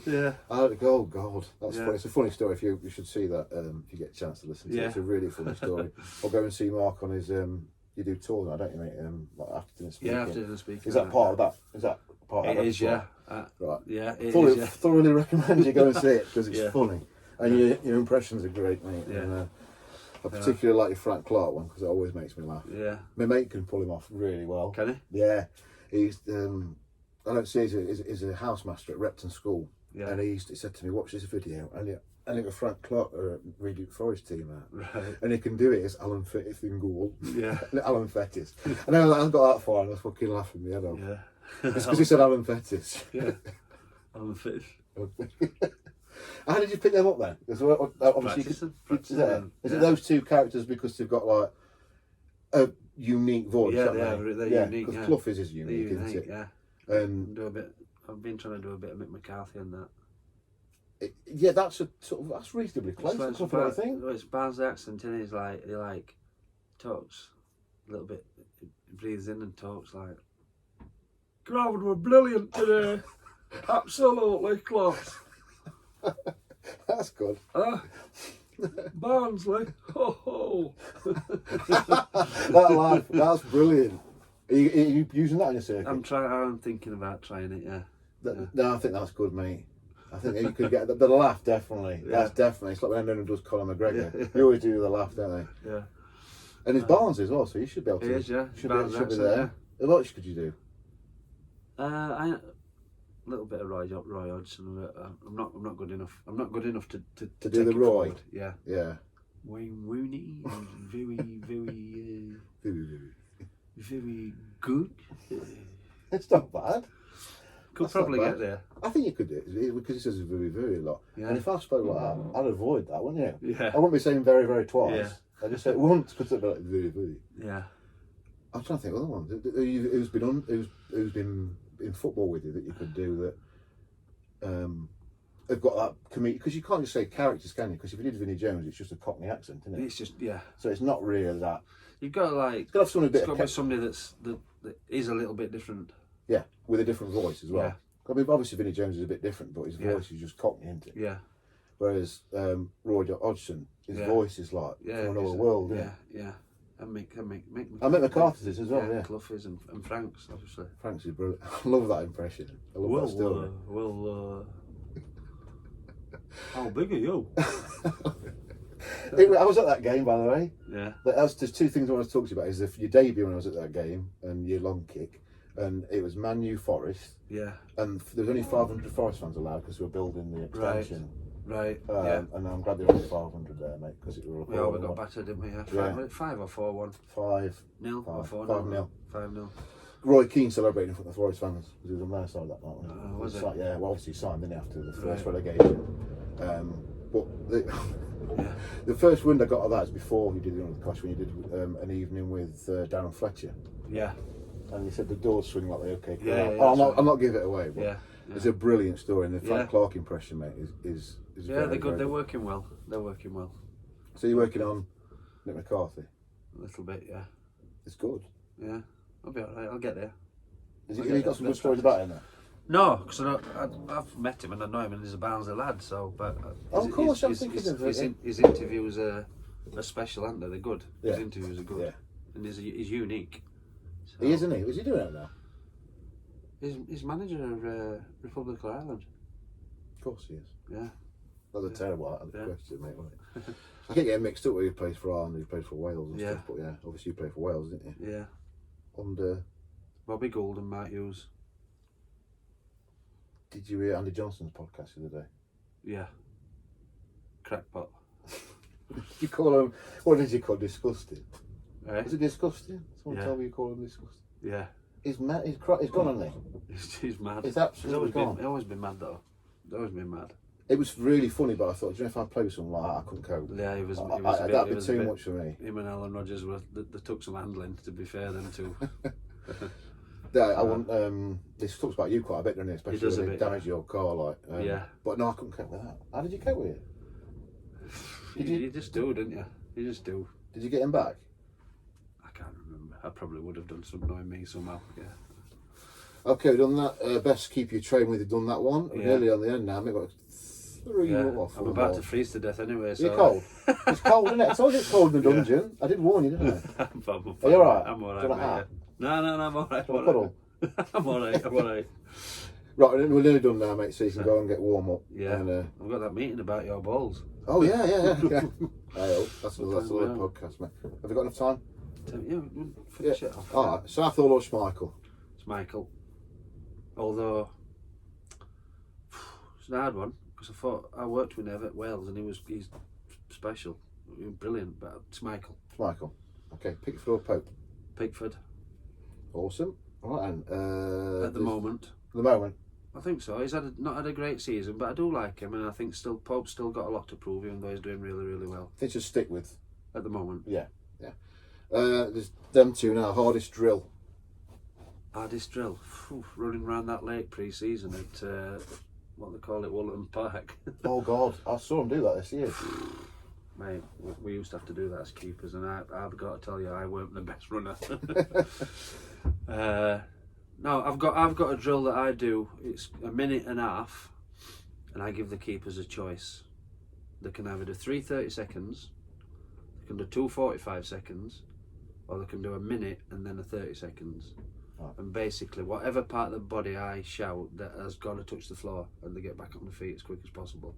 Yeah. God, that's funny. It's a funny story. If you should see that if you get a chance to listen to it. It's a really funny story. Or go and see Mark on his. You do tours now, don't you, mate? Like acting and speaking. Yeah, acting and speaking. Is that part of that? Is that part of that? It is, yeah. Right. Yeah, thoroughly recommend you go and see it because it's funny and your impressions are great, mate. Yeah. And, I particularly like your Frank Clark one because it always makes me laugh. Yeah. My mate can pull him off really well. Can he? Yeah. He's I don't see he's a housemaster at Repton School. Yeah. And he said to me, watch this video and it was Frank Clark read it for his team out. Right. And he can do it as Alan Fettis in goal. Yeah. Alan Fettis. And I haven't got that far and I was fucking laughing my head off. Yeah. It's because he said Alan Fettis. Yeah. Alan Fettis. How did you pick them up then? Obviously, is it those two characters because they've got like a unique voice? Yeah, they're unique. Because Clough is unique, isn't it? Yeah. And do a bit I've been trying to do a bit of Mick McCarthy and that. Yeah, that's that's reasonably close. It's That's what I think. It's Barnes' accent, and he talks a little bit. He breathes in and talks like. Craven were brilliant today. Absolutely class. That's good. Barnsley. Ho ho. That laugh, that's brilliant. Are you using that in your circuit? I'm thinking about trying it. Yeah. No, I think that's good, mate. I think you could get the laugh, definitely. Yeah. That's definitely. It's like when anyone does Conor McGregor. Yeah. You always do the laugh, don't they? Yeah. And it's Barnes as well, so you should be able to. He is, yeah. Should be there. Yeah. What else could you do? A little bit of Roy Hodgson. I'm not good enough. I'm not good enough to do the Roy. Forward. Yeah. Yeah. Wayne Rooney is very good. It's not bad. Could probably get there. I think you could do it because it says very, very a lot. Yeah. And if I spoke like that, I'd avoid that, wouldn't you? Yeah. I wouldn't be saying very, very twice. Yeah. I just say it once because it'd be like very, very. Yeah. I'm trying to think of other ones. Who's been in football with you that you could do that? Have got that comedic, because you can't just say characters, can you? Because if you did Vinnie Jones, it's just a Cockney accent, isn't it? It's just So it's not really that. You've got to It's got to have something a bit. It's got to be somebody that is a little bit different. Yeah, with a different voice as well. Yeah. I mean, obviously Vinnie Jones is a bit different, but his voice is just Cockney, isn't it? Yeah. Whereas Roy Hodgson, his voice is like from another world, isn't it? Yeah. And Mick McCarthy's is as well, yeah. Clough's and Frank's, obviously. Frank's is brilliant. I love that impression. I love that story. How big are you? I was at that game, by the way. Yeah. There's two things I want to talk to you about. Is your debut when I was at that game and your long kick, and it was Man U Forest. Yeah. And there was only 500 Forest fans allowed because we were building the extension. Right. And I'm glad there were only 500 there, mate, because it was. We got battered, didn't we? Yeah. 5 or 4-1. 5-0 or 4-0. 5-0. 5-0. Roy Keane celebrating in front of the Forest fans because he was on their side that night. Was it? Yeah, well, obviously he signed, didn't he, after the first relegation. But the first wind I got of that is before you did the Kosh, when you did an evening with Darren Fletcher. Yeah. And he said the doors swing like they okay. I'm not giving it away, but it's a brilliant story, and the Frank Clark impression, mate, is yeah, they're good. They're working well. So you're working on Mick McCarthy? A little bit, yeah. It's good. Yeah, I'll be alright. I'll get there. Has he got some good stories about him there? No, because I've met him and I know him, and he's a Barnsley lad. So, but of course, I'm thinking his interviews are special, aren't they? They're good. Yeah. His interviews are good, and he's unique. So, he is, isn't he? Is he doing it now? He's manager of Republic of Ireland. Of course he is. Yeah. That's a terrible question, mate, wasn't it? I keep getting mixed up where he plays for Ireland and he plays for Wales and stuff, but yeah, obviously you play for Wales, didn't you? Yeah. Under Bobby Gould and Mark Hughes. Did you hear Andy Johnson's podcast the other day? Yeah. Crackpot. You call him, what did you call him? Disgusting? Right. Was it disgusting? Someone tell me you call him disgusting? Yeah. He's mad, he's gone, hasn't he? He's mad. He's absolutely gone. He's always been mad though. He's always been mad. It was really funny, but I thought, do you know, if I played with someone like that, I couldn't cope. Yeah, he was that'd be too much for me. Him and Alan Rodgers they took some handling, to be fair, them two. Yeah, I want. This talks about you quite a bit, doesn't it? Especially when they damage your car, like. But no, I couldn't cope with that. How did you cope with it? You just do, didn't you? You just do. Did you get him back? I can't remember. I probably would have done something on me somehow. Yeah. Okay, we've done that. Best keep you trained with. You've done that one. We're nearly on the end now. We've got 3 more. I'm about to freeze to death anyway. So. You're cold. It's cold, isn't it? I told you it's cold in the dungeon. I did warn you, didn't I? Are you alright? I'm alright. No, I'm alright. I'm alright. Right, we're nearly done now, mate, so you can go and get warm up. Yeah. And, I've got that meeting about your balls. Oh, yeah. That's another podcast, mate. Have we got enough time? Yeah, we'll finish it off. Alright, Southall or Schmeichel? Schmeichel. Although, it's an hard one, because I worked with him at Wales and he's special. He was brilliant, but Schmeichel. Schmeichel. Okay, Pickford or Pope? Pickford. Awesome. Alright, and at the moment. I think so. He's not had a great season, but I do like him, and I think Pope's still got a lot to prove, even though he's doing really, really well. I think just stick with. At the moment. Yeah. There's them two now. Hardest drill. Hardest drill. Phew, running around that lake pre-season at what they call it, Woolton Park. Oh God, I saw him do that this year. Mate, we used to have to do that as keepers, and I've got to tell you, I weren't the best runner. No, I've got a drill that I do. It's a minute and a half, and I give the keepers a choice. They can either do 3:30 seconds, they can do 2:45 seconds, or they can do a minute and then a 30 seconds. Right. And basically, whatever part of the body I shout that has got to touch the floor, and they get back on their feet as quick as possible.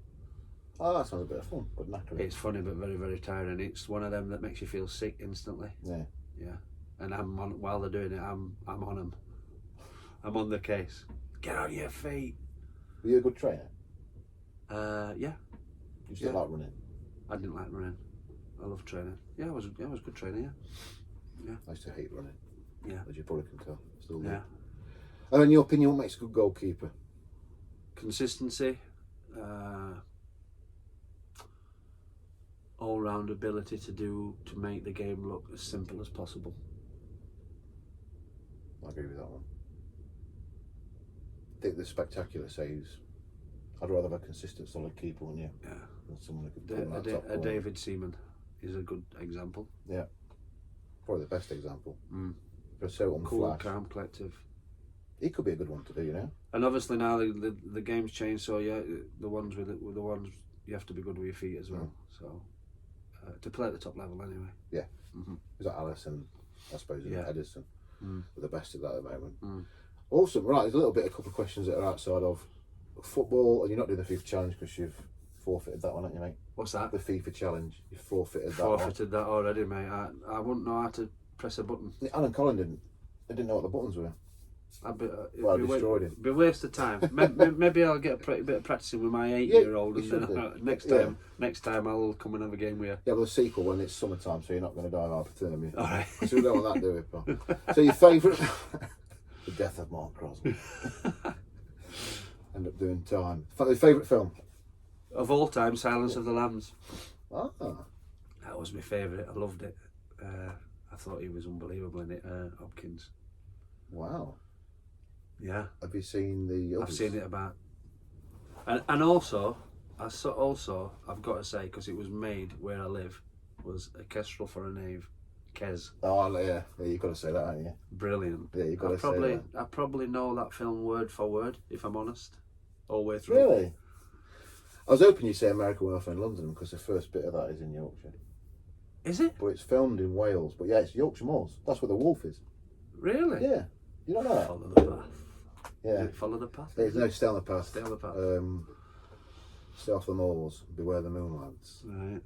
Oh, that sounds a bit of fun, but knackered. It's funny but very, very tiring. It's one of them that makes you feel sick instantly. Yeah. Yeah. And I'm on, while they're doing it, I'm on them. I'm on the case. Get on your feet. Were you a good trainer? Yeah. You still like running? I didn't like running. I love training. Yeah, I was a good trainer. Yeah. I used to hate running. Yeah. As you probably can tell. Still do. Yeah. And in your opinion, what makes a good goalkeeper? Consistency. All-round ability to make the game look as simple as possible. I agree with that one. I think the spectacular saves. I'd rather have a consistent, solid keeper, wouldn't you? Yeah. Than someone who could put in that top corner. David Seaman is a good example. Yeah. Probably the best example. Mm. They're so unflash. Cool, calm, collective. He could be a good one to do, you know. And obviously now the game's changed, so yeah, the ones with the ones you have to be good with your feet as well. So to play at the top level anyway. Yeah. Mm-hmm. Is that Allison? I suppose, and Edison. Mm. Are the best at that at the moment. Mm. Awesome. Right, there's a couple of questions that are outside of football, and you're not doing the FIFA challenge because you've forfeited that one, haven't you, mate? What's that? The FIFA challenge. You forfeited that. Forfeited that already, mate. I wouldn't know how to press a button. Alan Collin didn't. They didn't know what the buttons were. I destroyed it. Be a waste of time. Maybe I'll get a bit of practicing with my 8-year-old, and then next time I'll come and have a game with you. Yeah, well, the sequel when it's summertime, so you're not going to die of hypothermia. All right. So we don't want that, do we, pal? So your favourite? The death of Mark Crossley. End up doing time. Your favourite film? Of all time, Silence of the Lambs. Ah. That was my favourite. I loved it. I thought he was unbelievable in it, Hopkins. Wow. Yeah. Have you seen the others? I've seen it about. And also, I've got to say, because it was made where I live, was a kestrel for a knave. Kes. Oh, yeah. You've got to say that, haven't you? Brilliant. Yeah, you've got to say that. I probably know that film word for word, if I'm honest, all the way through. Really? I was hoping you'd say American Welfare in London, because the first bit of that is in Yorkshire. Is it? But it's filmed in Wales. But yeah, it's Yorkshire Moors. That's where the wolf is. Really? Yeah. You don't know that? Follow the path. Yeah. Is it follow the path? There's no stay on the path. Stay on the path. Stay off the moors. Beware the moonlights. Right.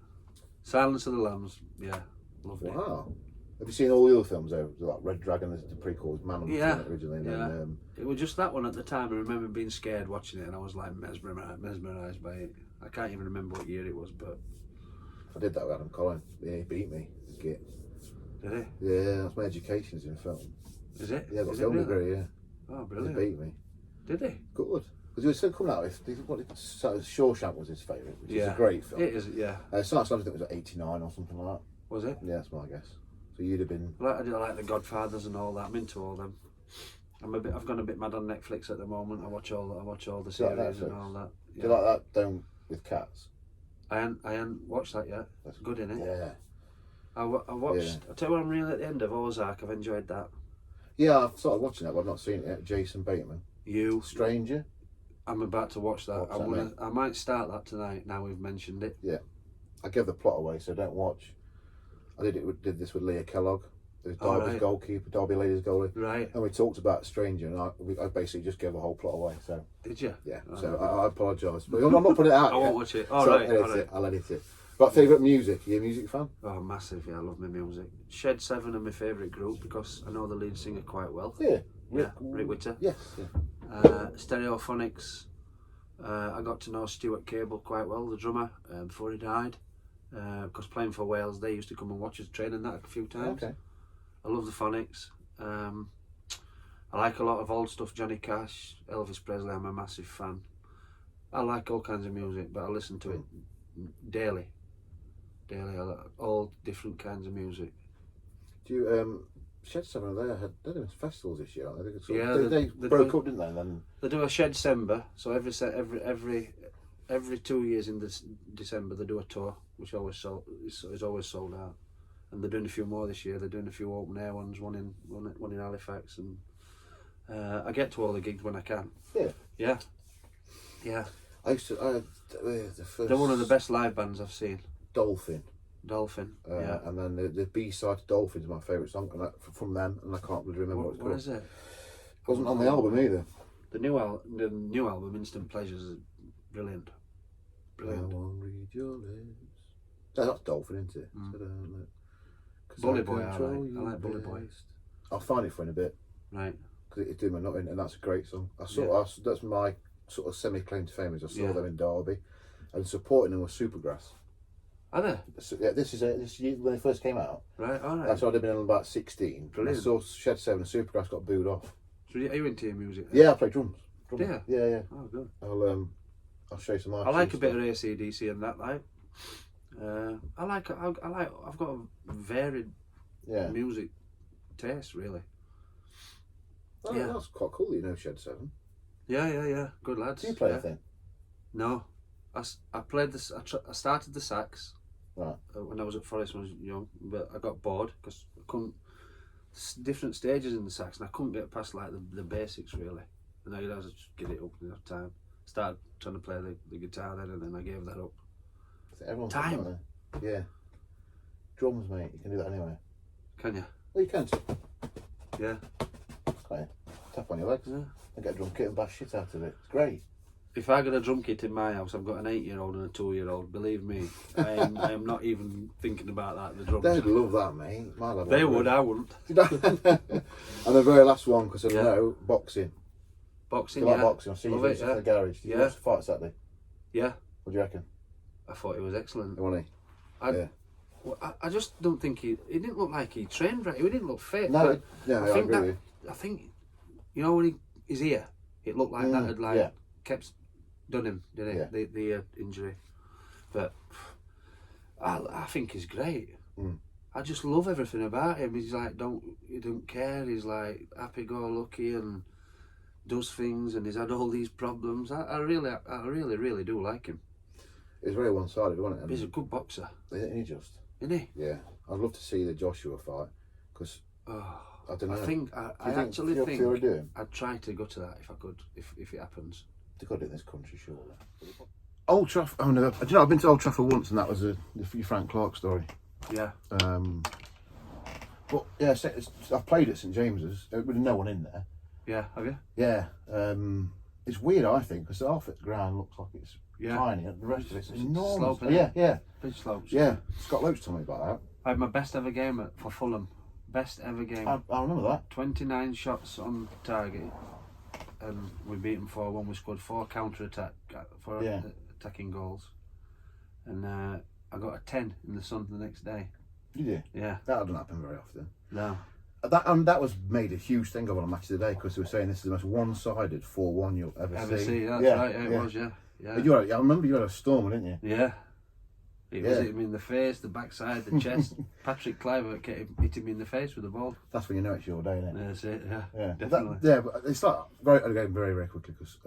Silence of the Lambs. Yeah. Loved it. Wow. Have you seen all the other films though? Like Red Dragon, the prequel was Man on the Planet originally. And Yeah. then, It was just that one at the time. I remember being scared watching it, and I was like mesmerised by it. I can't even remember what year it was, but I did that with Adam Collin. Yeah, he beat me. Git. did he? Yeah, that's my education is in film. Is it? Yeah, I got Is a film it really? degree, yeah. Oh, He brilliant. beat me. Did he? Good. Because he was still coming out with, Shawshank was his favourite, which is a great film. It is, yeah. Science I think it was at 89 or something like that. Was it? Yeah, that's my guess. So you'd have been... I like The Godfathers and all that. I'm into all them. I've gone a bit mad on Netflix at the moment. I watch all the Do you like series and Netflix? all that. Yeah. Do you like that Don't with Cats? I hadn't watched that yet. That's good, isn't it? Yeah. I watched. I'll tell you what I'm really at the end of Ozark. I've enjoyed that. Yeah, I've started watching that, but I've not seen it yet. Jason Bateman. You. Stranger? I'm about to watch that. What's that, mate? I might start that tonight. Now we've mentioned it. Yeah. I gave the plot away, so don't watch. I did this with Leah Kellogg, who's Derby's goalkeeper, Derby Ladies goalie. Right. And we talked about Stranger, and I basically just gave the whole plot away. So Did you? yeah. Oh, So I apologise, but I'm not putting it out. I yet. won't watch it. So All right. I'll edit it. But favourite music? Are you a music fan? Oh, massive! Yeah, I love my music. Shed 7 are my favourite group because I know the lead singer quite well. Yeah. Rick Witter. Yes. Yeah. Stereophonics. I got to know Stuart Cable quite well, the drummer, before he died. Because playing for Wales, they used to come and watch us training that a few times. Okay. I love the Phonics. I like a lot of old stuff. Johnny Cash, Elvis Presley. I'm a massive fan. I like all kinds of music, but I listen to it daily. I like all different kinds of music. Do you Shed 7 they're doing festivals this year, aren't they? Yeah, they broke up, didn't they? And then they do a Shed December, so every 2 years in December they do a tour, which is always sold out. And they're doing a few more this year. They're doing a few open air ones, one in Halifax, and I get to all the gigs when I can. Yeah. Yeah. I used to. The first. They're one of the best live bands I've seen. Dolphin. Yeah. And then the B-side to Dolphin is my favourite song from them, and I can't really remember what it's called. What is it? It wasn't on the album either. The new album, Instant Pleasures, is brilliant. I won't read your lips. That's Dolphin, isn't it? Bully Boy, I like Bully Boy. I'll find it for in a bit. Right. Because it's doing my nutting, and that's a great song. That's my sort of semi-claim to fame is I saw them in Derby, and supporting them was Supergrass. Are they? So, yeah, this year when they first came out. Right, all right. That's when I'd been about 16. Brilliant. I saw Shed 7 and Supergrass got booed off. So are you into your music? Yeah, I play drums. Yeah. Yeah. Oh, good. I'll show you some. I like a bit of AC/DC and that, like. I've got a varied music taste, really. Oh, yeah, that's quite cool. You know, Shed 7. Yeah. Good lads. Do you play anything? No, I played this. I started the sax. Right. When I was at Forest when I was young, but I got bored because I couldn't. Different stages in the sax, and I couldn't get past like the basics really. And I had to just get it up enough time. Started trying to play the guitar then, and then I gave that up. Everyone's Time. like that, yeah. Drums, mate. You can do that anyway. Can you? Well, you can. Yeah. Okay. Tap on your legs. Yeah. And get a drum kit and bash shit out of it. It's great. If I got a drum kit in my house, I've got an 8-year-old and a 2-year-old. Believe me, I am not even thinking about that. The drums. They'd love that, mate. My lad They would. I wouldn't. And the very last one, because I don't know, boxing. Boxing, Do you like boxing? I've seen you Love it, in the garage. Did you watch the fight Saturday? Yeah. What do you reckon? I thought it was excellent. Wasn't he? Yeah. I just don't think he didn't look like he trained right. He didn't look fit. No, I think you know when his ear, it looked like that had kept done him, didn't it? The injury, but I think he's great. I just love everything about him. He's like he don't care. He's like happy-go-lucky and does things, and he's had all these problems. I really do like him. It's very one-sided, wasn't it? He's a good boxer. Isn't he just? Isn't he? Yeah. I'd love to see the Joshua fight, because I don't know. I actually think doing? I'd try to go to that if I could, if it happens. They've got it in this country, surely. Old Trafford. Oh no! Do you know I've been to Old Trafford once, and that was the Frank Clark story. Yeah. But yeah, I've played at St James's with no one in there. Yeah, have you? Yeah. It's weird, I think, because half the ground looks like it's tiny, and the rest of it's enormous. Slope, yeah. Big slopes. Yeah. Scott Loach told me about that. I had my best ever game for Fulham. Best ever game. I remember that. 29 shots on target, and we beat them 4-1. We scored 4 attacking goals, and I got a 10 in the Sun the next day. Did you? Yeah. That doesn't happen very often. No. That was made a huge thing of on a match of the day, because they were saying this is the most one-sided 4-1 you'll ever see. That's right. Yeah, it was. Yeah. I remember you had a storm, didn't you? Yeah. It was hit him in the face, the backside, the chest. Patrick Clivert hit him in the face with the ball. That's when you know it's your day, isn't it? That's it. Yeah. Definitely. But it's like very, very quickly, because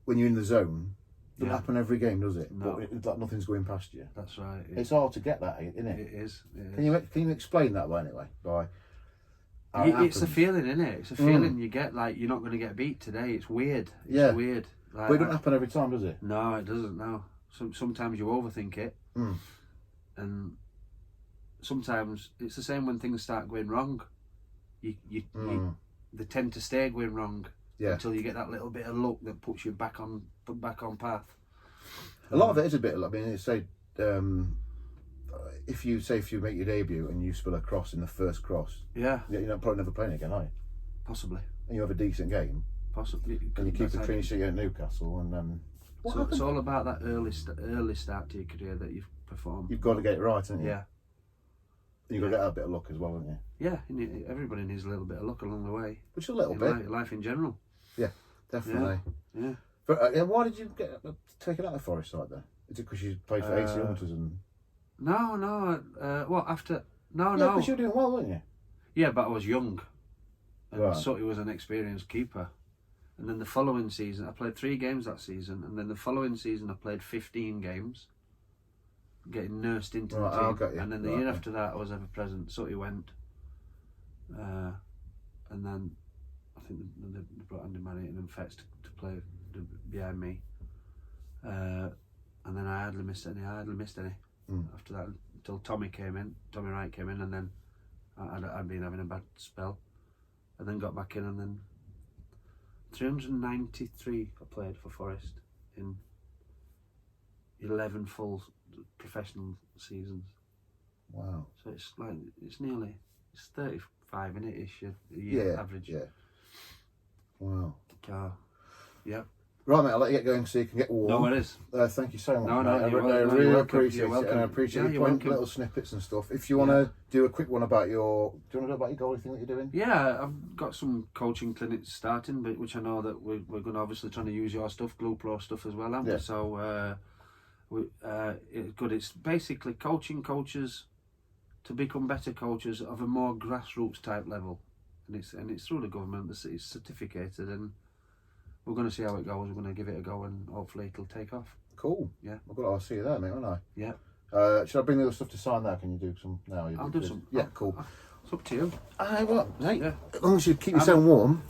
when you're in the zone, it doesn't happen every game, does it? No. But it's like nothing's going past you. That's right. It's hard to get that, isn't it? It is. Can you explain that anyway? It's a feeling, isn't it? It's a feeling you get, like you're not going to get beat today. It's weird. It's weird. Like, but it doesn't happen every time, does it? No, it doesn't. No. Sometimes you overthink it, and sometimes it's the same when things start going wrong. They tend to stay going wrong until you get that little bit of luck that puts you back on path. A lot of it is a bit. I mean, say if you make your debut and you spill a cross in the first cross, you're probably never playing again, are you? Possibly. And you have a decent game, possibly, and you keep a clean sheet at Newcastle, and so it's all about that early start to your career that you've performed. You've got to get it right, haven't you? Yeah. And you've got to get a bit of luck as well, haven't you? Yeah, everybody needs a little bit of luck along the way. Which a little bit. Life in general. Yeah, definitely. Yeah. But why did you get taken out of the Forest side then? Is it because you played for 80 Hunters and? No. Well, after no. Yeah, because you were doing well, weren't you? Yeah, but I was young. And Right. Sutty was an experienced keeper. And then the following season, I played 3 games that season. And then the following season, I played 15 games, getting nursed into the I'll team. get you. And then the year after that, I was ever present. Sutty went. And then I think they brought Andy Marriott and Fetz to play behind me. And then I hardly missed any. After that, until Tommy Wright came in, and then I'd been having a bad spell. And then got back in, and then 393 I played for Forest in 11 full professional seasons. Wow. So it's 35 in it ish a year average. Yeah. Wow. Yeah. Right, mate, I'll let you get going so you can get warm. No, it is. Thank you so much, No, mate. I you're really welcome. appreciate You're it, and I welcome. appreciate Yeah, you you're putting welcome. little snippets and stuff. If you want to do a quick one about do you want to know about your goalie thing that you're doing? Yeah, I've got some coaching clinics starting, but which I know that we're going to obviously trying to use your stuff, Glue Pro stuff as well, aren't we? So it's good. It's basically coaching coaches to become better coaches of a more grassroots type level, and it's through the government. It's certificated, and we're going to see how it goes. We're going to give it a go, and hopefully it'll take off. Cool. Yeah. I'll see you there, mate, won't I? Yeah. Should I bring the other stuff to sign now? Can you do some now? I'll do some. Yeah, cool. It's up to you. Well, hey, Yeah. as long as you keep yourself warm.